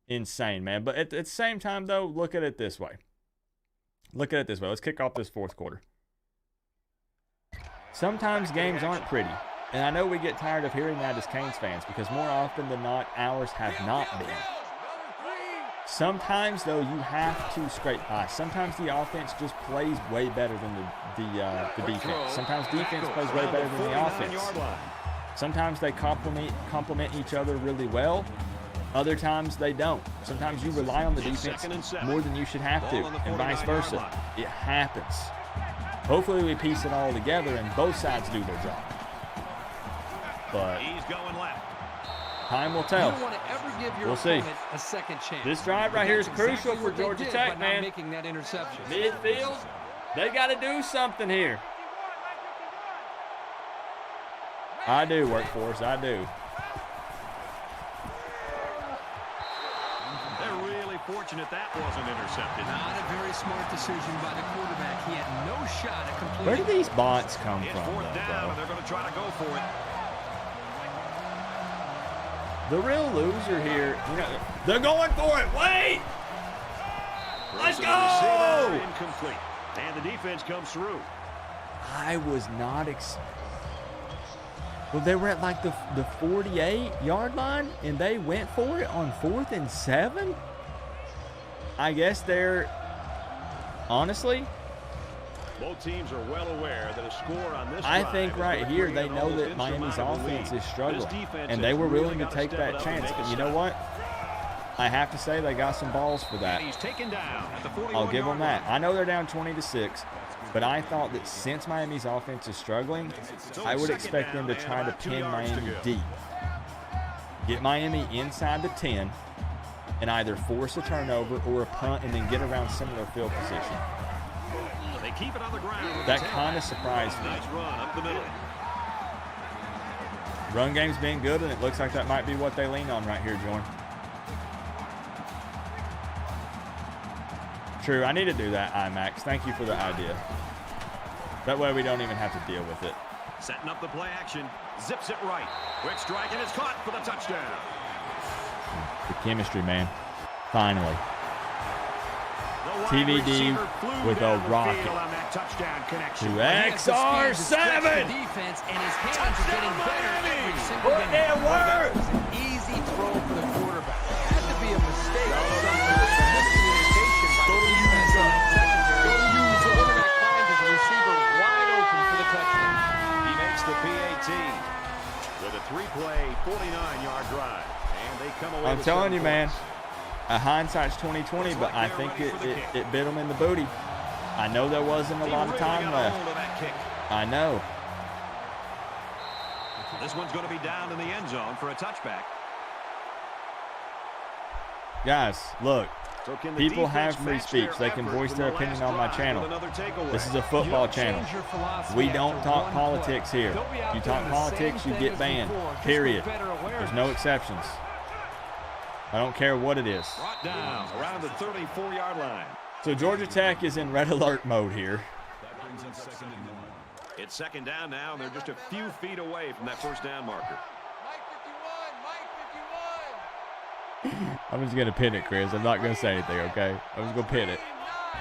Insane, man. But at the same time, though, look at it this way. Let's kick off this fourth quarter. Sometimes games aren't pretty. And I know we get tired of hearing that as Canes fans, because more often than not, ours have not been. Sometimes, though, you have to scrape by. Sometimes the offense just plays way better than the defense. Sometimes defense plays way better than the offense. Sometimes they complement each other really well. Other times they don't. Sometimes you rely on the defense more than you should have to, and vice versa. It happens. Hopefully we piece it all together and both sides do their job. But time will tell. We'll see. This drive right here is crucial for Georgia Tech, man. Midfield, they got to do something here. I do, Workforce, I do. They're really fortunate that wasn't intercepted. Not a very smart decision by the quarterback. He had no shot at completing. Where do these bots come It's from, fourth down, and they're going to try to go for it. The real loser here, they're going for it. Wait! Let's go! Incomplete. And the defense comes through. I was not well, they were at like the 48-yard line, and they went for it on 4th and 7? I guess they're, honestly, both teams are well aware that a score on this I think right here they know that Miami's offense is struggling, and they were willing to take that chance. But you know what? I have to say they got some balls for that. He's taken down at the 41-yard I'll give them that. line. I know they're down 20-6, but I thought that since Miami's offense is struggling, I would expect them to try to pin Miami deep. Get Miami inside the 10 and either force a turnover or a punt and then get around similar field position. They keep it on the ground. That kind of surprised me. Nice run up the middle. Run game's been good, and it looks like that might be what they lean on right here, Jordan. True, I need to do that, IMAX. Thank you for the idea. That way we don't even have to deal with it. Setting up the play action. Zips it right. Quick strike, and it's caught for the touchdown. The chemistry, man. Finally. TVD with a rocket to XR7. It works. Easy throw for the quarterback. It had to be a mistake. Miscommunication by the defense in that secondary. The quarterback finds his receiver wide open for the touchdown. He makes the PAT with a 3-play, 49-yard drive, and they come away. I'm telling you, man. Hindsight's 20/20, but I think it bit them in the booty. I know there wasn't a lot of time left. I know. This one's going to be down in the end zone for a touchback. Guys, look. People have free speech. They can voice their opinion on my channel. This is a football channel. We don't talk politics here. You talk politics, you get banned. Period. There's no exceptions. I don't care what it is. Brought down around the 34-yard line. So Georgia Tech is in red alert mode here. It's second down now, and they're just a few feet away from that first down marker. I'm just going to pin it, Chris. I'm not going to say anything, okay? I'm just going to pin it.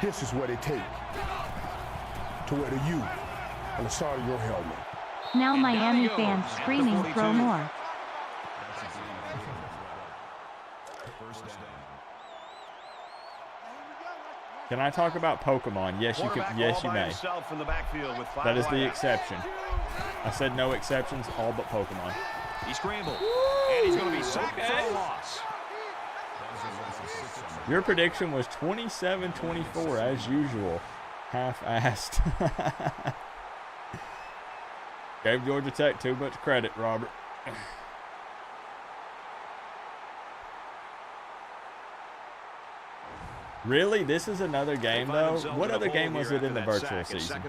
This is what it takes to wear the U on the side of your helmet. Now Miami fans screaming, throw more. Can I talk about Pokemon? Yes, you can. Yes, you may. That is the exception. I said no exceptions, all but Pokemon. He scrambled, and he's going to be sacked for a loss. Your prediction was 27-24, as usual. Half-assed. Gave Georgia Tech too much credit, Robert. Really? This is another game, though? What other game was it in the virtual season?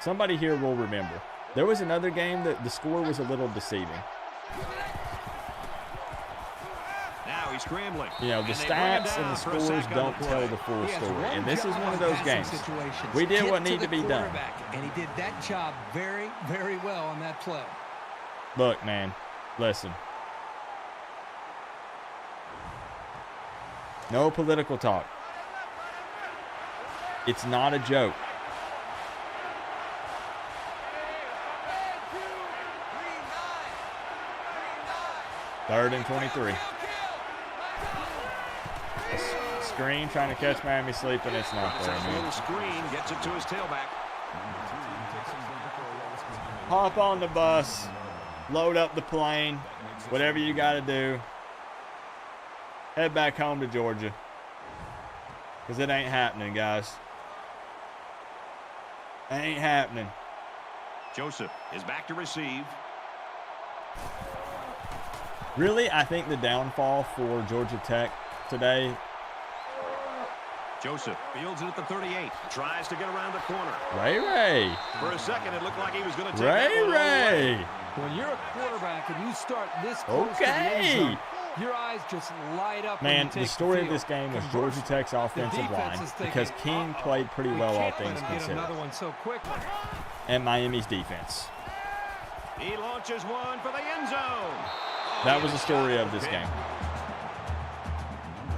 Somebody here will remember. There was another game that the score was a little deceiving. Now he's scrambling. You know, the stats and the scores don't tell the full story. And this is one of those games. We did what needed to be done. And he did that job very, very well on that play. Look, man, listen. No political talk. It's not a joke. Third and 23. Screen trying to catch Miami sleeping. It's not there, man. Screen gets it to his tailback. Hop on the bus. Load up the plane. Whatever you got to do. Head back home to Georgia. Because it ain't happening, guys. It ain't happening. Joseph is back to receive. Really, I think the downfall for Georgia Tech today. Joseph fields it at the 38. Tries to get around the corner. Ray. For a second, it looked like he was going to take Ray. When you're a quarterback and you start this close to the end zone, your eyes just light up. Man, the story of this game was Georgia Tech's offensive line because King played pretty well, all things considered. And Miami's defense. He launches one for the end zone. That was the story of this game.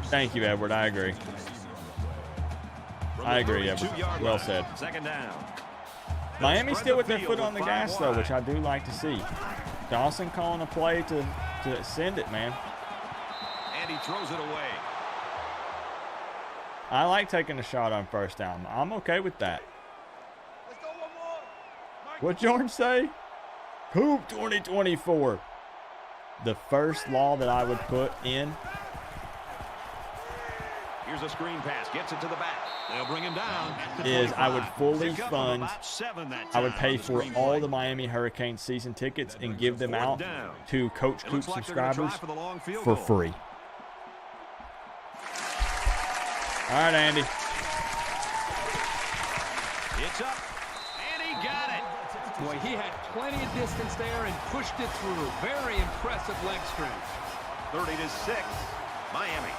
Thank you, Edward. I agree. I agree, Edward. Well said. Second down. Miami's still with their foot on the gas, though, which I do like to see. Dawson calling a play to send it, man. And he throws it away. I like taking a shot on first down. I'm okay with that. What'd George say? Coop 2024. The first law that I would put in. Here's a screen pass. Gets it to the back. They'll bring him down. Is I would fully fund. I would pay for all the Miami Hurricanes season tickets and give them out to Coach Coop subscribers for free. All right, Andy. It's up, and he got it. Boy, he had plenty of distance there and pushed it through. Very impressive leg strength. 30-6, Miami.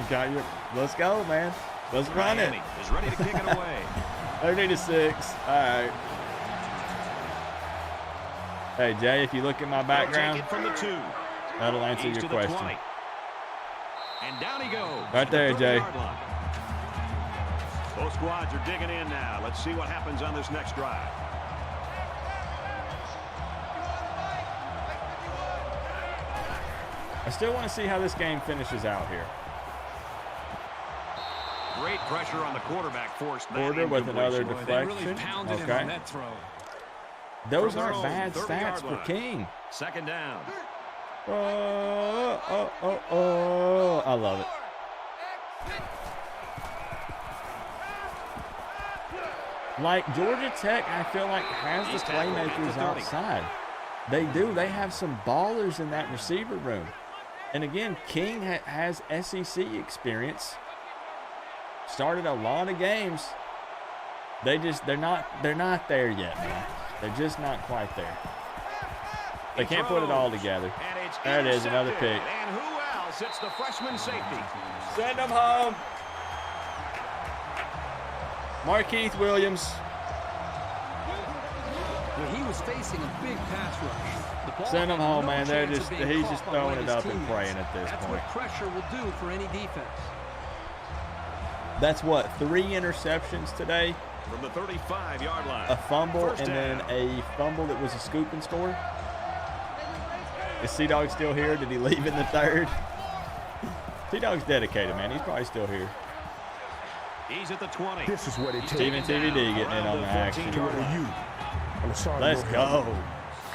Got you. Let's go, man. Let's run it. Miami is ready to kick it away. 30-6. All right. Hey, Jay, if you look at my background, Take it from the 2. that'll answer your question. 20. And down he goes. Right there, Jay. Both squads are digging in now. Let's see what happens on this next drive. I still want to see how this game finishes out here. Great pressure on the quarterback, forced that Porter with another Boy, they deflection. really pounded him on that throw. Those From their aren't own bad 30-yard stats for line. King. Second down. I love it. Like Georgia Tech, I feel like has the playmakers outside. They do. They have some ballers in that receiver room. And again, King has SEC experience. Started a lot of games. They're not there yet, man. They're just not quite there. They can't put it all together. There it is, another pick. And who else? It's the freshman safety. Send them home. Markeith Williams. But he was facing a big pass rush. The ball Send him had home, no man. They're chance just of being he's caught just by throwing one it of up his and teammates. praying at this That's point. what pressure will do for any defense. That's what, 3 interceptions today? From the 35-yard line. A fumble First and then down. a fumble that was a scoop and score. Is Sea-Dog still here? Did he leave in the third? Sea-Dog's dedicated, man. He's probably still here. He's at the 20. This is what it takes Steven TVD getting in on the action. to where you on the side Let's of your helmet. go.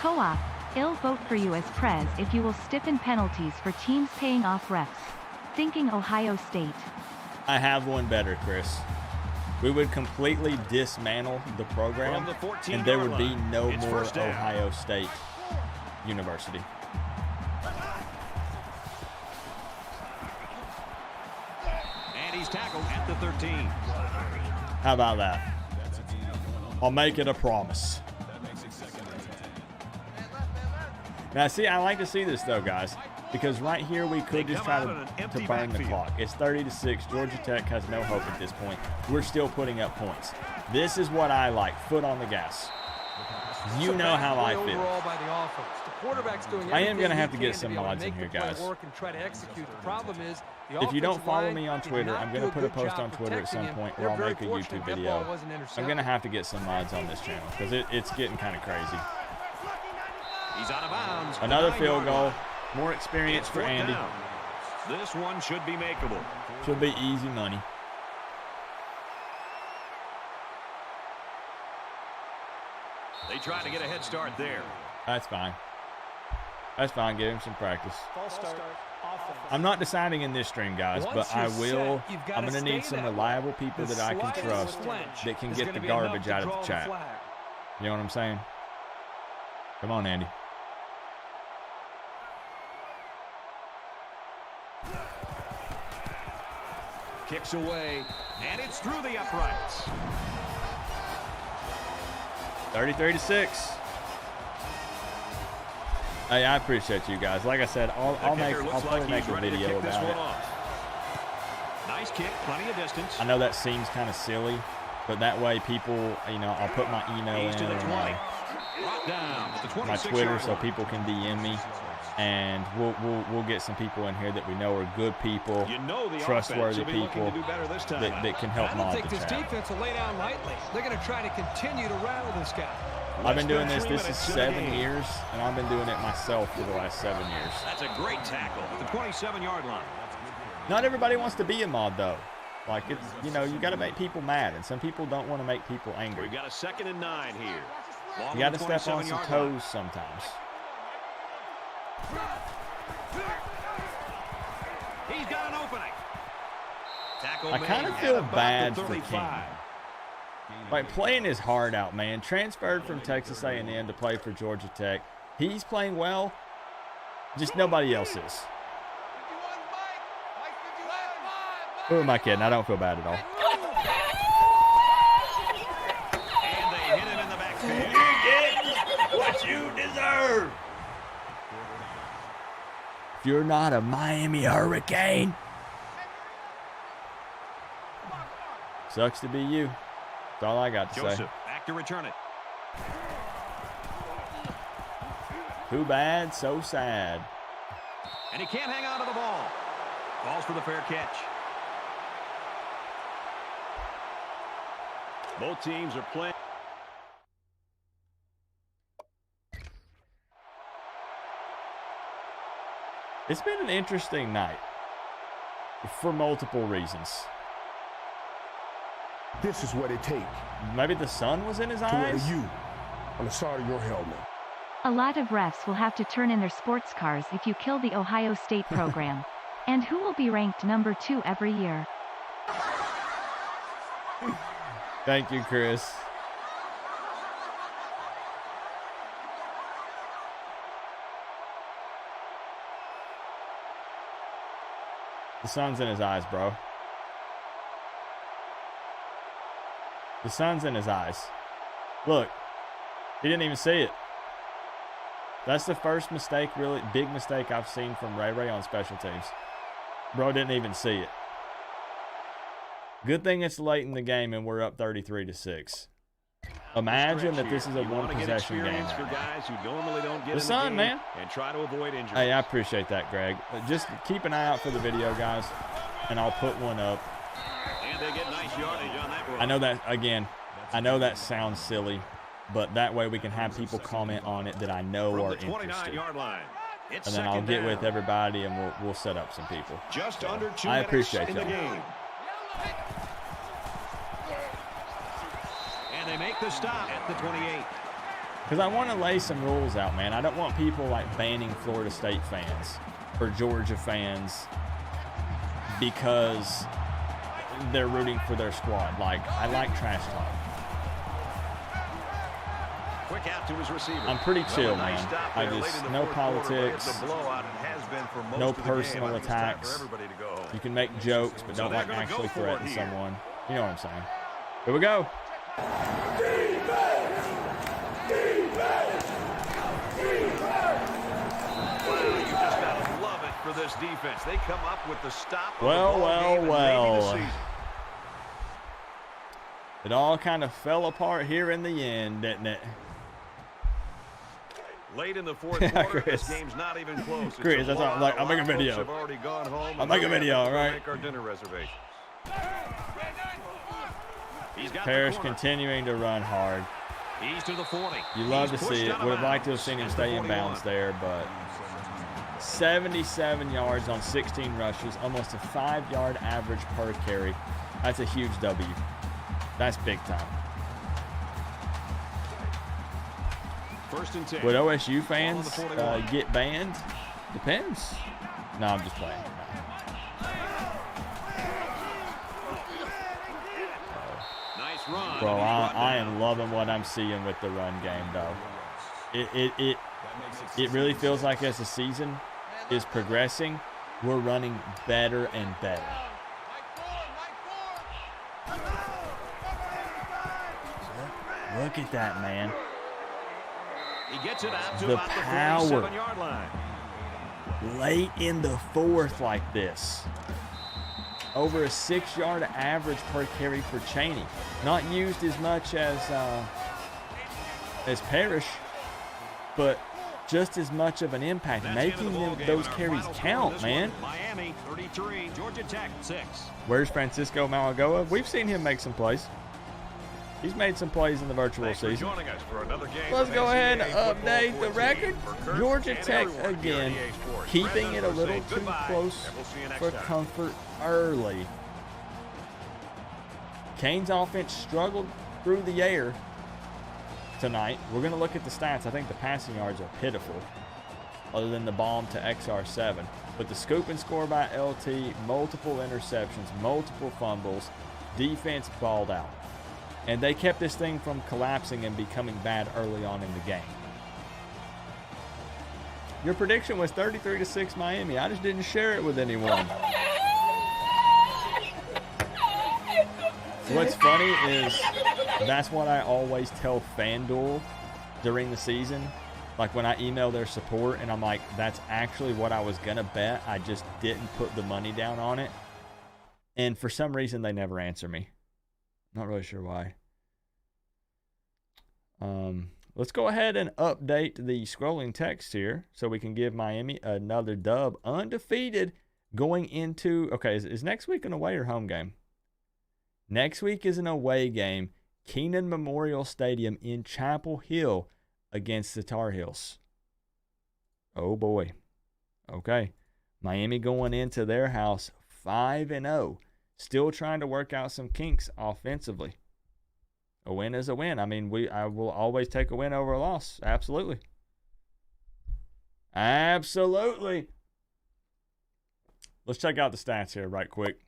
Co-op, I'll vote for you as Prez if you will stiffen penalties for teams paying off refs. Thinking Ohio State. I have one better, Chris. We would completely dismantle the program, From the 14-yard and there would be line, no it's more first down. Ohio State University. And he's tackled at the 13. How about that? I'll make it a promise. Now, see, I like to see this, though, guys, because right here we could just try to burn the clock. It's 30-6. Georgia Tech has no hope at this point. We're still putting up points. This is what I like. Foot on the gas. You know how I feel. Overall by the offense. The quarterback's doing I am going to have to get some mods in here, guys. Work and try to execute. The problem is the If you don't offensive follow line me on did Twitter, not I'm do going to put a good post job on Twitter at some protecting point him. where I'll They're make a very YouTube fortunate that video. ball wasn't intercepted. I'm going to have to get some mods on this channel because it's getting kind of crazy. He's out of bounds. Another 9-yard field goal. line. More experience It's for fourth Andy. down. This one should be makeable. Should be easy money. They try to get a head start there. That's fine. That's fine. Give him some practice. I'm not deciding in this stream, guys, but I will. I'm going to need some reliable people that I can trust that can get the garbage out of the chat. You know what I'm saying? Come on, Andy. Kicks away, and it's through the uprights. 33-6. Hey, I appreciate you guys. Like I said, I'll probably make a video about it. Nice kick, plenty of distance. I know that seems kind of silly, but that way people, you know, I'll put my email He's to in the 20. or Brought down at the my 26-yard Twitter so line. people can DM me, and we'll get some people in here that we know are good people, You know the trustworthy offense will be looking people to do better this time. that can help I don't mod think the this chat. defense will lay down lightly. They're going to try to continue to rattle this guy. I've been doing Less this. than This is 3 minutes in the 7 game. years, and I've been doing it myself for the last 7 years. That's a great tackle at the 27-yard line. Not everybody wants to be a mod, though. Like, it's, you know, you got to make people mad, and some people don't want to make people angry. We've got a 2nd and 9 here. Ball You got on to the step on some 27-yard toes line. sometimes. He's got an opening. Tackle I kind made of feel at about bad the for King. 35. Like, playing his heart out, man. Transferred from Texas A&M to play for Georgia Tech. He's playing well. Just nobody else is. Who am I kidding? I don't feel bad at all. And they hit him in the backfield. You get what you deserve. If you're not a Miami Hurricane, sucks to be you. That's all I got to say. Joseph back to return it. Too bad, so sad. And he can't hang on to the ball. Calls for the fair catch. Both teams are playing. It's been an interesting night for multiple reasons. This is what it takes Maybe the sun was in his to wear eyes. you on the side of your helmet. A lot of refs will have to turn in their sports cars if you kill the Ohio State program. And who will be ranked number 2 every year? Thank you, Chris. The sun's in his eyes, bro. The sun's in his eyes. Look, he didn't even see it. That's the first mistake, really big mistake I've seen from Ray on special teams. Bro didn't even see it. Good thing it's late in the game and we're up 33-6. Imagine that this is a one-possession game. For guys who normally don't get the sun, man. And try to avoid injury. Hey, I appreciate that, Greg. Just keep an eye out for the video, guys, and I'll put one up. And they get nice yardage on that run. I know that, again, I know that sounds silly, but that way we can have people comment on it that I know are interested. And then I'll get with everybody and we'll set up some people. Just under 2 I minutes appreciate in the y'all. game. And they make the stop at the 28. Because I want to lay some rules out, man. I don't want people like banning Florida State fans or Georgia fans because they're rooting for their squad. Like, I like trash talk. Quick out to his receiver. I'm pretty chill, Nice man. stop I there just, late in the no fourth quarter, but politics, it's a blowout. It has been for most no of the game. I personal think it's time for attacks. everybody to go home. You can make jokes, but So don't they're like gonna actually go for it threaten here. someone. You know what I'm saying. Here we go. You just gotta love it for this defense. They come up with the stop of Well, the ball game and maybe the well. season. It all kind of fell apart here in the end, didn't it? Late in the fourth quarter, Chris. this game's not even close. It's Chris, a that's all- blowout. like, I'll make a lot of folks video. have already gone home. I'll make a and we're video, gonna all right? Make our dinner reservations. He's got Parrish the corner. continuing to run hard. He's to the 40. You love He's to see pushed it. out of Would have liked to have bounds seen him at stay the in bounds 41. there, but 77 yards on 16 rushes, almost a 5-yard average per carry. That's a huge W. That's big time. First and 10. Would OSU fans Ball on the 41. get banned? Depends. No, I'm just playing. Nice run. Bro, and he's brought I down. am loving what I'm seeing with the run game, though. It really feels like as the season is progressing, we're running better and better. Look at that, man. He gets it out to The about power. the 47-yard line. Late in the fourth like this. Over a 6-yard average per carry for Chaney. Not used as much as Parrish, but just as much of an impact, That's the end of making the ball them, game, those and our carries final score count, this man. one, Miami 33, Georgia Tech 6. Where's Francisco Malagoa? We've seen him make some plays. He's made some plays in the virtual Thanks for season. joining us for another game Let's of go ahead and NCAA football update the 14. record. For Kurt Georgia and Tech everyone here again, at EA Sports. keeping Brendan it a will little say too goodbye, close and we'll see you next for time. comfort early. Canes offense struggled through the air tonight. We're going to look at the stats. I think the passing yards are pitiful, other than the bomb to XR7. But the scoop and score by LT, multiple interceptions, multiple fumbles, defense balled out. And they kept this thing from collapsing and becoming bad early on in the game. Your prediction was 33-6 Miami. I just didn't share it with anyone. What's funny is that's what I always tell FanDuel during the season. Like when I email their support and I'm like, that's actually what I was going to bet. I just didn't put the money down on it. And for some reason, they never answer me. Not really sure why. Let's go ahead and update the scrolling text here so we can give Miami another dub. Undefeated going into, okay, is next week an away or home game? Next week is an away game. Keenan Memorial Stadium in Chapel Hill against the Tar Heels. Oh boy. Okay. Miami going into their house 5-0. Still trying to work out some kinks offensively. A win is a win. I mean, I will always take a win over a loss. Absolutely. Absolutely. Let's check out the stats here right quick.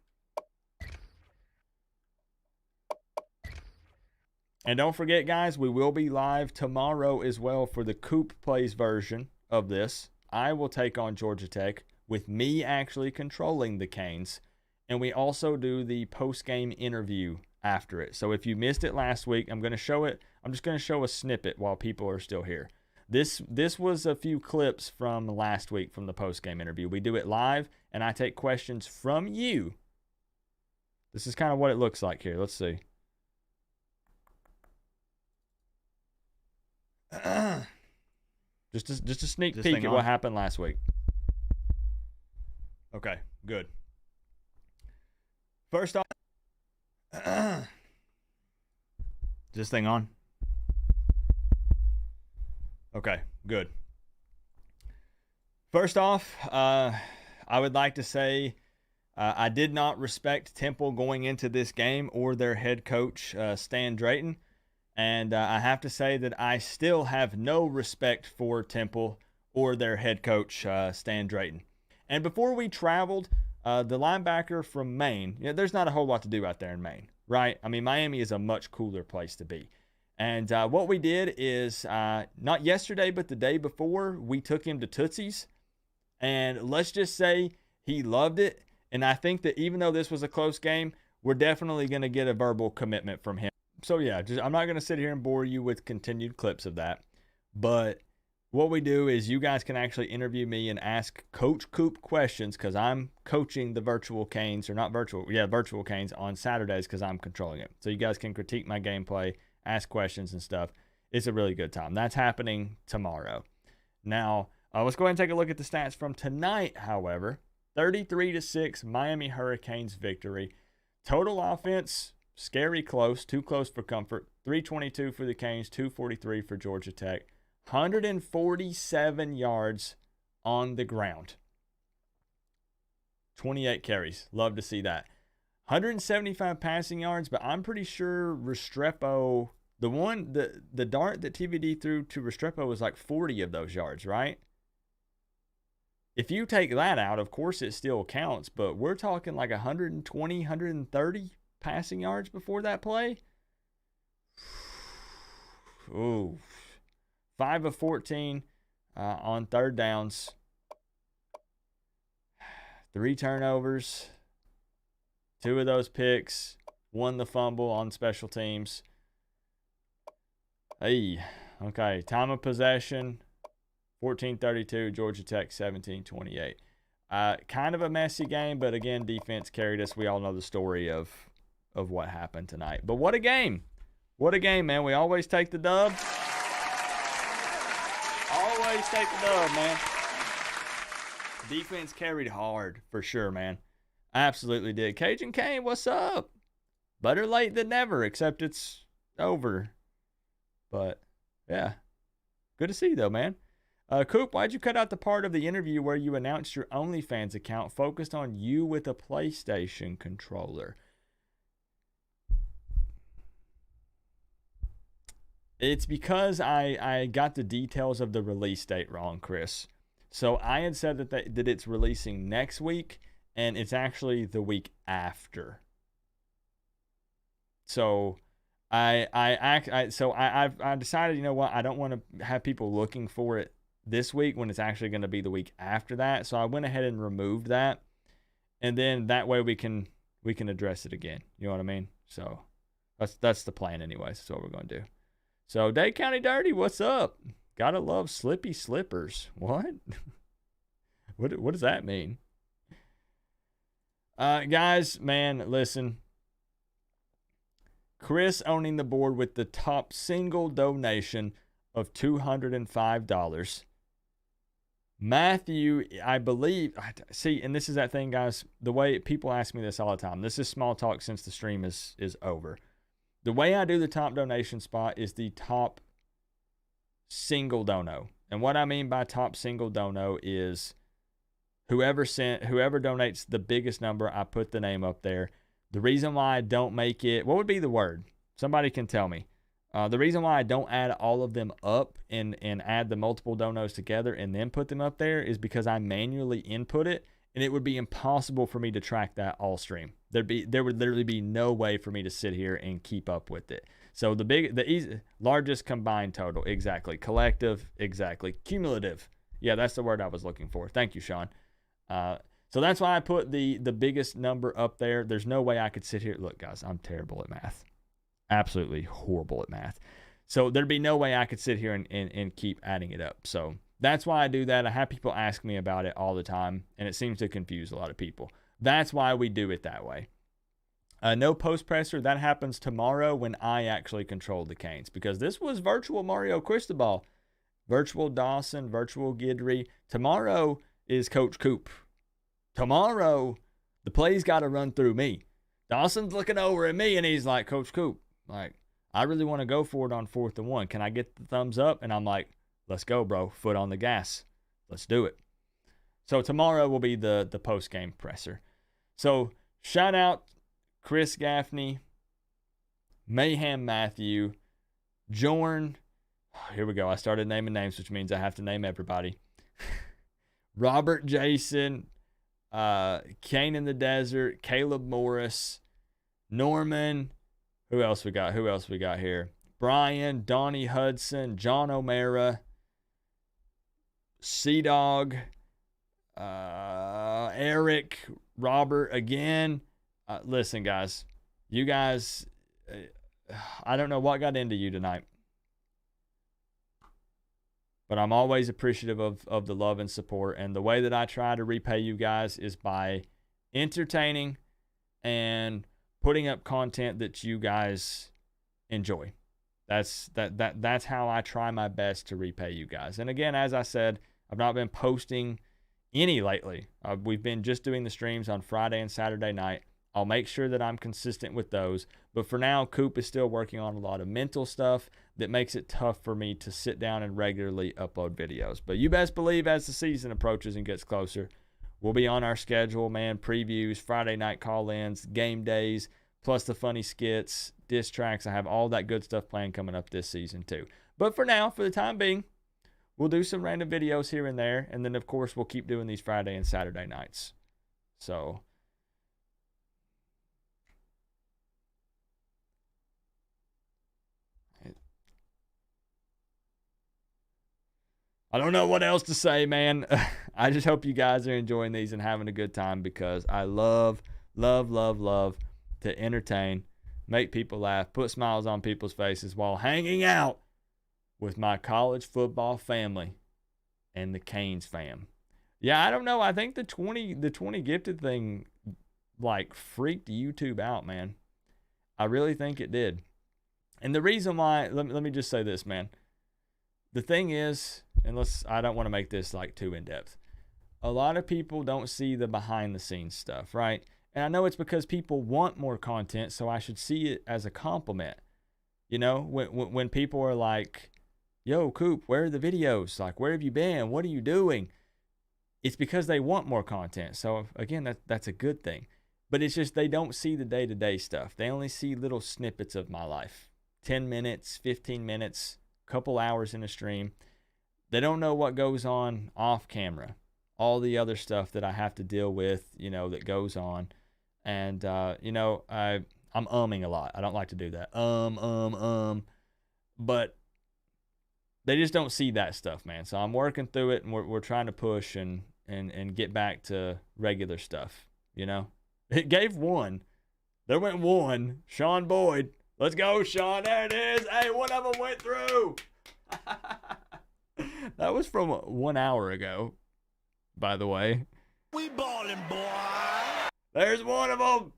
And don't forget, guys, we will be live tomorrow as well for the Coop Plays version of this. I will take on Georgia Tech with me actually controlling the Canes. And we also do the post-game interview after it. So if you missed it last week, I'm going to show it. I'm just going to show a snippet while people are still here. This was a few clips from last week from the post-game interview. We do it live, and I take questions from you. This is kind of what it looks like here. Let's see. Just a sneak peek at what happened last week. Okay, good. First off, is this thing on? Okay, good. First off, I would like to say I did not respect Temple going into this game or their head coach, Stan Drayton. And I have to say that I still have no respect for Temple or their head coach, Stan Drayton. And before we traveled, the linebacker from Maine, there's not a whole lot to do out there in Maine, right? I mean, Miami is a much cooler place to be. And what we did is, not yesterday, but the day before, we took him to Tootsie's. And let's just say he loved it. And I think that even though this was a close game, we're definitely going to get a verbal commitment from him. So, yeah, I'm not going to sit here and bore you with continued clips of that. But what we do is you guys can actually interview me and ask Coach Coop questions because I'm coaching the virtual Canes, or not virtual, virtual Canes on Saturdays because I'm controlling it. So you guys can critique my gameplay, ask questions and stuff. It's a really good time. That's happening tomorrow. Now, let's go ahead and take a look at the stats from tonight, however. 33-6 Miami Hurricanes victory. Total offense, scary close, too close for comfort. 322 for the Canes, 243 for Georgia Tech. 147 yards on the ground. 28 carries. Love to see that. 175 passing yards, but I'm pretty sure Restrepo, the dart that TVD threw to Restrepo was like 40 of those yards, right? If you take that out, of course it still counts, but we're talking like 120, 130 passing yards before that play. Ooh. 5 of 14 on third downs. 3 turnovers. 2 of those picks. 1 the fumble on special teams. Hey, okay. Time of possession, 14-32. Georgia Tech, 17-28. Kind of a messy game, but again, defense carried us. We all know the story of what happened tonight. But what a game. What a game, man. We always take the dub. Always take the dub, man. Defense carried hard, for sure, man. Absolutely did. Cajun Kane, what's up? Better late than never, except it's over. But, yeah. Good to see you, though, man. Coop, why'd you cut out the part of the interview where you announced your OnlyFans account focused on you with a PlayStation controller? It's because I got the details of the release date wrong, Chris. So I had said that it's releasing next week, and it's actually the week after. So I decided, you know what, I don't want to have people looking for it this week when it's actually going to be the week after that. So I went ahead and removed that, and then that way we can address it again. You know what I mean? So that's the plan, anyways. That's what we're going to do. So, Dade County Dirty, what's up? Gotta love slippy slippers. What? What does that mean? Guys, man, listen. Chris owning the board with the top single donation of $205. Matthew, I believe, see, and this is that thing, guys, the way people ask me this all the time. This is small talk since the stream is over. The way I do the top donation spot is the top single dono. And what I mean by top single dono is whoever donates the biggest number, I put the name up there. The reason why I don't make it, what would be the word? Somebody can tell me. The reason why I don't add all of them up and add the multiple donos together and then put them up there is because I manually input it, and it would be impossible for me to track that all stream. There would literally be no way for me to sit here and keep up with it. So the largest combined total, exactly. Collective, exactly. Cumulative. Yeah, that's the word I was looking for. Thank you, Sean. So that's why I put the biggest number up there. There's no way I could sit here. Look, guys, I'm terrible at math. Absolutely horrible at math. So there'd be no way I could sit here and keep adding it up. So that's why I do that. I have people ask me about it all the time, and it seems to confuse a lot of people. That's why we do it that way. No post presser. That happens tomorrow when I actually control the Canes, because this was virtual Mario Cristobal, virtual Dawson, virtual Guidry. Tomorrow is Coach Coop. Tomorrow, the play's got to run through me. Dawson's looking over at me, and he's like, Coach Coop, like, I really want to go for it on 4th and 1. Can I get the thumbs up? And I'm like, let's go, bro. Foot on the gas. Let's do it. So tomorrow will be the post-game presser. So shout out Chris Gaffney, Mayhem Matthew, Jorn. Here we go. I started naming names, which means I have to name everybody. Robert Jason, Kane in the Desert, Caleb Morris, Norman. Who else we got? Who else we got here? Brian, Donnie Hudson, John O'Mara, Sea-Dog, Eric, Robert again. Listen, guys. You guys, I don't know what got into you tonight, but I'm always appreciative of the love and support. And the way that I try to repay you guys is by entertaining and putting up content that you guys enjoy. That's how I try my best to repay you guys. And again, as I said, I've not been posting any lately. We've been just doing the streams on Friday and Saturday night. I'll make sure that I'm consistent with those. But for now, Coop is still working on a lot of mental stuff that makes it tough for me to sit down and regularly upload videos. But you best believe as the season approaches and gets closer, we'll be on our schedule, man. Previews, Friday night call-ins, game days, plus the funny skits, diss tracks. I have all that good stuff planned coming up this season too. But for now, for the time being, we'll do some random videos here and there. And then, of course, we'll keep doing these Friday and Saturday nights. So I don't know what else to say, man. I just hope you guys are enjoying these and having a good time, because I love to entertain, make people laugh, put smiles on people's faces while hanging out with my college football family and the Canes fam. Yeah, I don't know. I think the 20 gifted thing like freaked YouTube out, man. I really think it did. And the reason why, let me just say this, man. The thing is, and I don't want to make this like too in depth. A lot of people don't see the behind the scenes stuff, right? And I know it's because people want more content, so I should see it as a compliment. You know, when people are like, yo, Coop, where are the videos? Like, where have you been? What are you doing? It's because they want more content. So again, that's a good thing. But it's just they don't see the day-to-day stuff. They only see little snippets of my life. 10 minutes, 15 minutes, couple hours in a stream. They don't know what goes on off camera, all the other stuff that I have to deal with, you know, that goes on. And, you know, I'm umming a lot. I don't like to do that. But they just don't see that stuff, man. So I'm working through it, and we're trying to push and get back to regular stuff, you know. It gave one. There went one. Sean Boyd. Let's go, Sean. There it is. Hey, one of them went through. That was from 1 hour ago, by the way. We ballin', boy. There's one of them.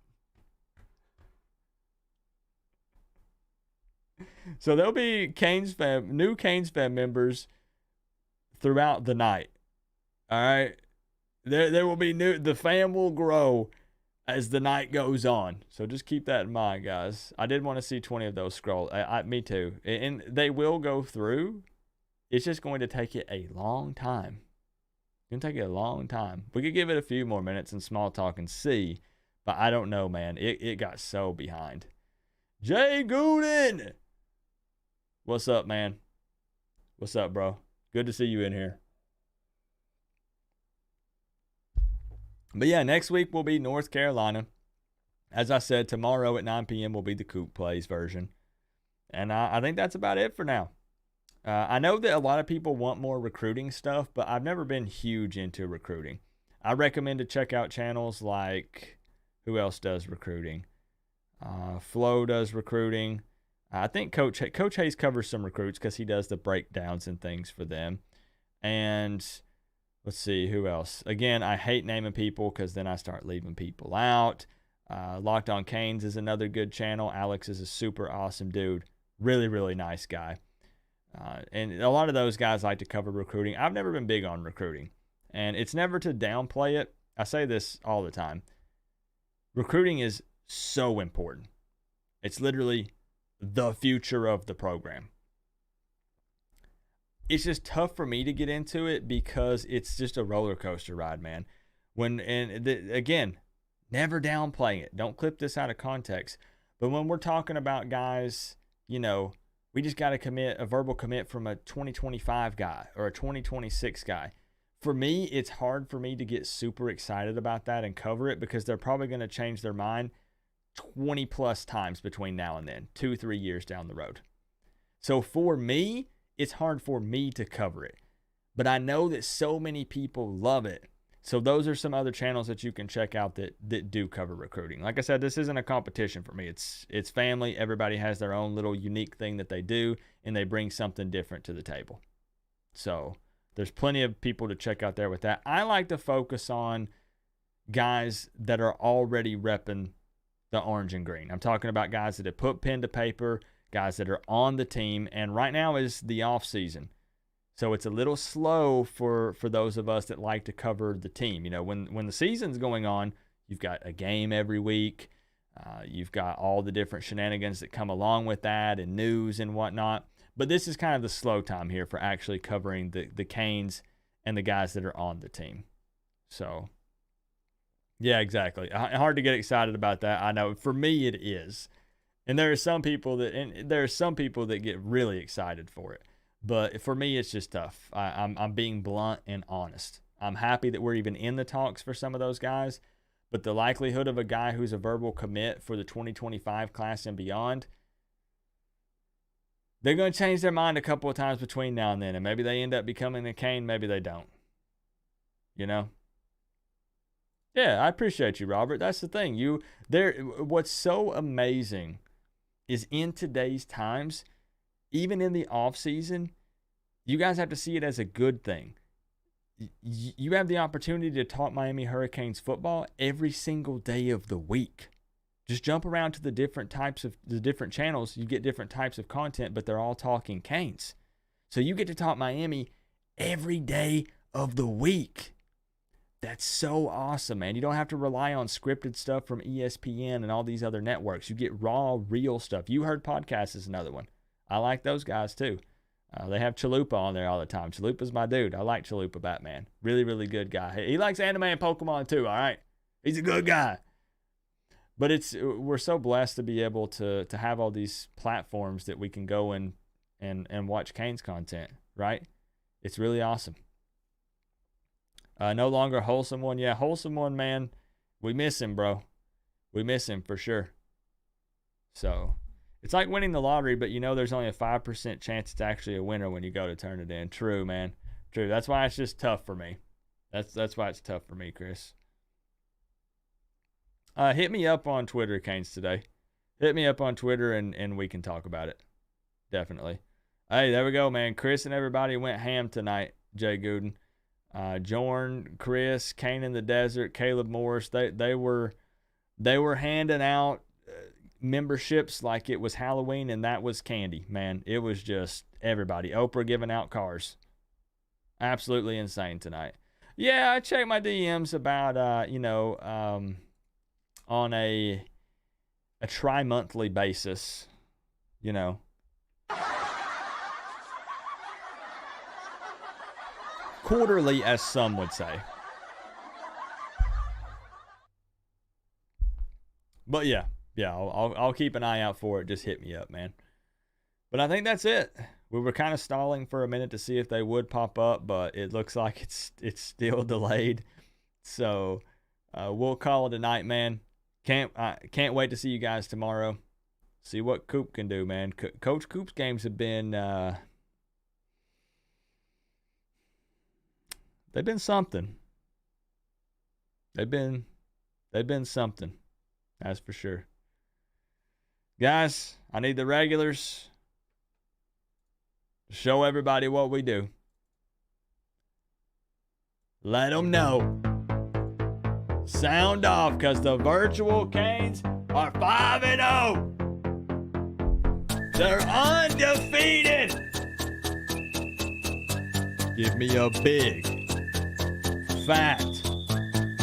So there'll be new Canes fan members throughout the night. All right. There will be the fam will grow as the night goes on. So just keep that in mind, guys. I did want to see 20 of those scroll. Me too. And they will go through. It's just going to take it a long time. It's going to take it a long time. We could give it a few more minutes and small talk and see. But I don't know, man. It got so behind. Jay Gooden! What's up, man? What's up, bro? Good to see you in here. But yeah, next week will be North Carolina. As I said, tomorrow at 9 p.m. will be the Coop Plays version. And I think that's about it for now. I know that a lot of people want more recruiting stuff, but I've never been huge into recruiting. I recommend to check out channels like, who else does recruiting? Flo does recruiting. I think Coach Hayes covers some recruits because he does the breakdowns and things for them. And let's see, who else? Again, I hate naming people because then I start leaving people out. Locked on Canes is another good channel. Alex is a super awesome dude. Really, really nice guy. And a lot of those guys like to cover recruiting. I've never been big on recruiting. And it's never to downplay it. I say this all the time. Recruiting is so important. It's literally the future of the program. It's just tough for me to get into it because it's just a roller coaster ride, man. Again, never downplay it. Don't clip this out of context. But when we're talking about guys, you know, we just got to commit a verbal commit from a 2025 guy or a 2026 guy. For me, it's hard for me to get super excited about that and cover it because they're probably going to change their mind 20 plus times between now and then, 2-3 years down the road. So for me, it's hard for me to cover it. But I know that so many people love it. So those are some other channels that you can check out that do cover recruiting. Like I said, this isn't a competition for me. It's family. Everybody has their own little unique thing that they do, and they bring something different to the table. So there's plenty of people to check out there with that. I like to focus on guys that are already repping the orange and green. I'm talking about guys that have put pen to paper, guys that are on the team, and right now is the off season. So it's a little slow for those of us that like to cover the team. You know, when the season's going on, you've got a game every week. You've got all the different shenanigans that come along with that and news and whatnot. But this is kind of the slow time here for actually covering the Canes and the guys that are on the team. So, yeah, exactly. Hard to get excited about that. I know. For me, it is. And there are some people that get really excited for it. But for me, it's just tough. I'm being blunt and honest. I'm happy that we're even in the talks for some of those guys. But the likelihood of a guy who's a verbal commit for the 2025 class and beyond, they're going to change their mind a couple of times between now and then. And maybe they end up becoming a Cane. Maybe they don't. You know? Yeah, I appreciate you, Robert. That's the thing. What's so amazing is in today's times, even in the off season, you guys have to see it as a good thing. You have the opportunity to talk Miami Hurricanes football every single day of the week. Just jump around to the different channels. You get different types of content, but they're all talking Canes. So you get to talk Miami every day of the week. That's so awesome, man. You don't have to rely on scripted stuff from ESPN and all these other networks. You get raw, real stuff. You Heard Podcast is another one. I like those guys too. They have Chalupa on there all the time. Chalupa's my dude. I like Chalupa Batman. Really, really good guy. He likes anime and Pokemon too, all right? He's a good guy. But we're so blessed to be able to have all these platforms that we can go and watch Canes content, right? It's really awesome. No longer Wholesome One. Yeah, Wholesome One, man. We miss him, bro. We miss him for sure. So it's like winning the lottery, but you know there's only a 5% chance it's actually a winner when you go to turn it in. True, man. True. That's why it's just tough for me. That's why it's tough for me, Chris. Hit me up on Twitter, Canes Today. Hit me up on Twitter and we can talk about it. Definitely. Hey, there we go, man. Chris and everybody went ham tonight, Jay Gooden. Jorn, Chris, Kane in the Desert, Caleb Morris, they were handing out memberships like it was Halloween, and that was candy, man. It was just everybody. Oprah giving out cars. Absolutely insane tonight. Yeah, I checked my DMs about on a tri-monthly basis, you know. Quarterly, as some would say. But yeah, I'll keep an eye out for it. Just hit me up, man. But I think that's it. We were kind of stalling for a minute to see if they would pop up, but it looks like it's still delayed. So we'll call it a night, man. Can't wait to see you guys tomorrow. See what Coop can do, man. Coach Coop's games have been they've been something. They've been something. That's for sure. Guys, I need the regulars to show everybody what we do. Let them know. sound off because the virtual Canes are 5-0. They're undefeated. Give me a big, fat,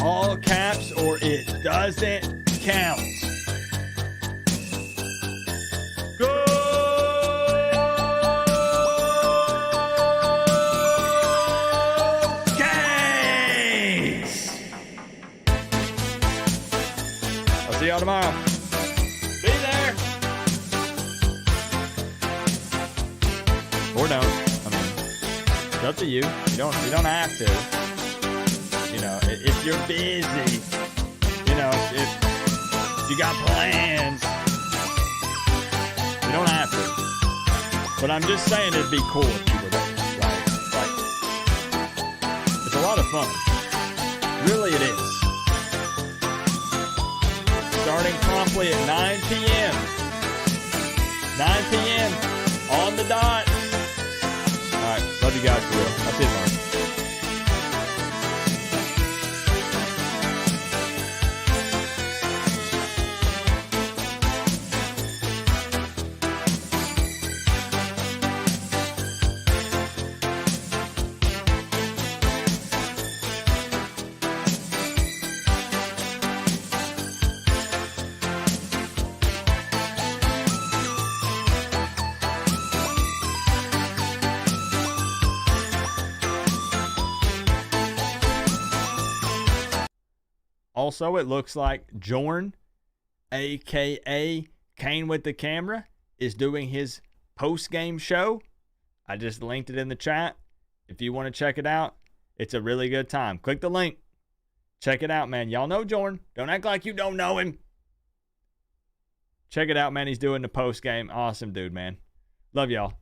all caps or it doesn't count. Go! Canes! I'll see y'all tomorrow. Be there. Or don't. I mean, it's up to you. You don't have to. You know, if you're busy, you know, if you got plans, you don't have to. But I'm just saying it'd be cool if you were there. Like, it's a lot of fun. Really it is. Starting promptly at 9 p.m. 9 p.m. on the dot. All right, love you guys for real. I'll see you tomorrow. Also, it looks like Jorn, a.k.a. Kane with the Camera, is doing his post-game show. I just linked it in the chat. If you want to check it out, it's a really good time. Click the link. Check it out, man. Y'all know Jorn. Don't act like you don't know him. Check it out, man. He's doing the post-game. Awesome dude, man. Love y'all.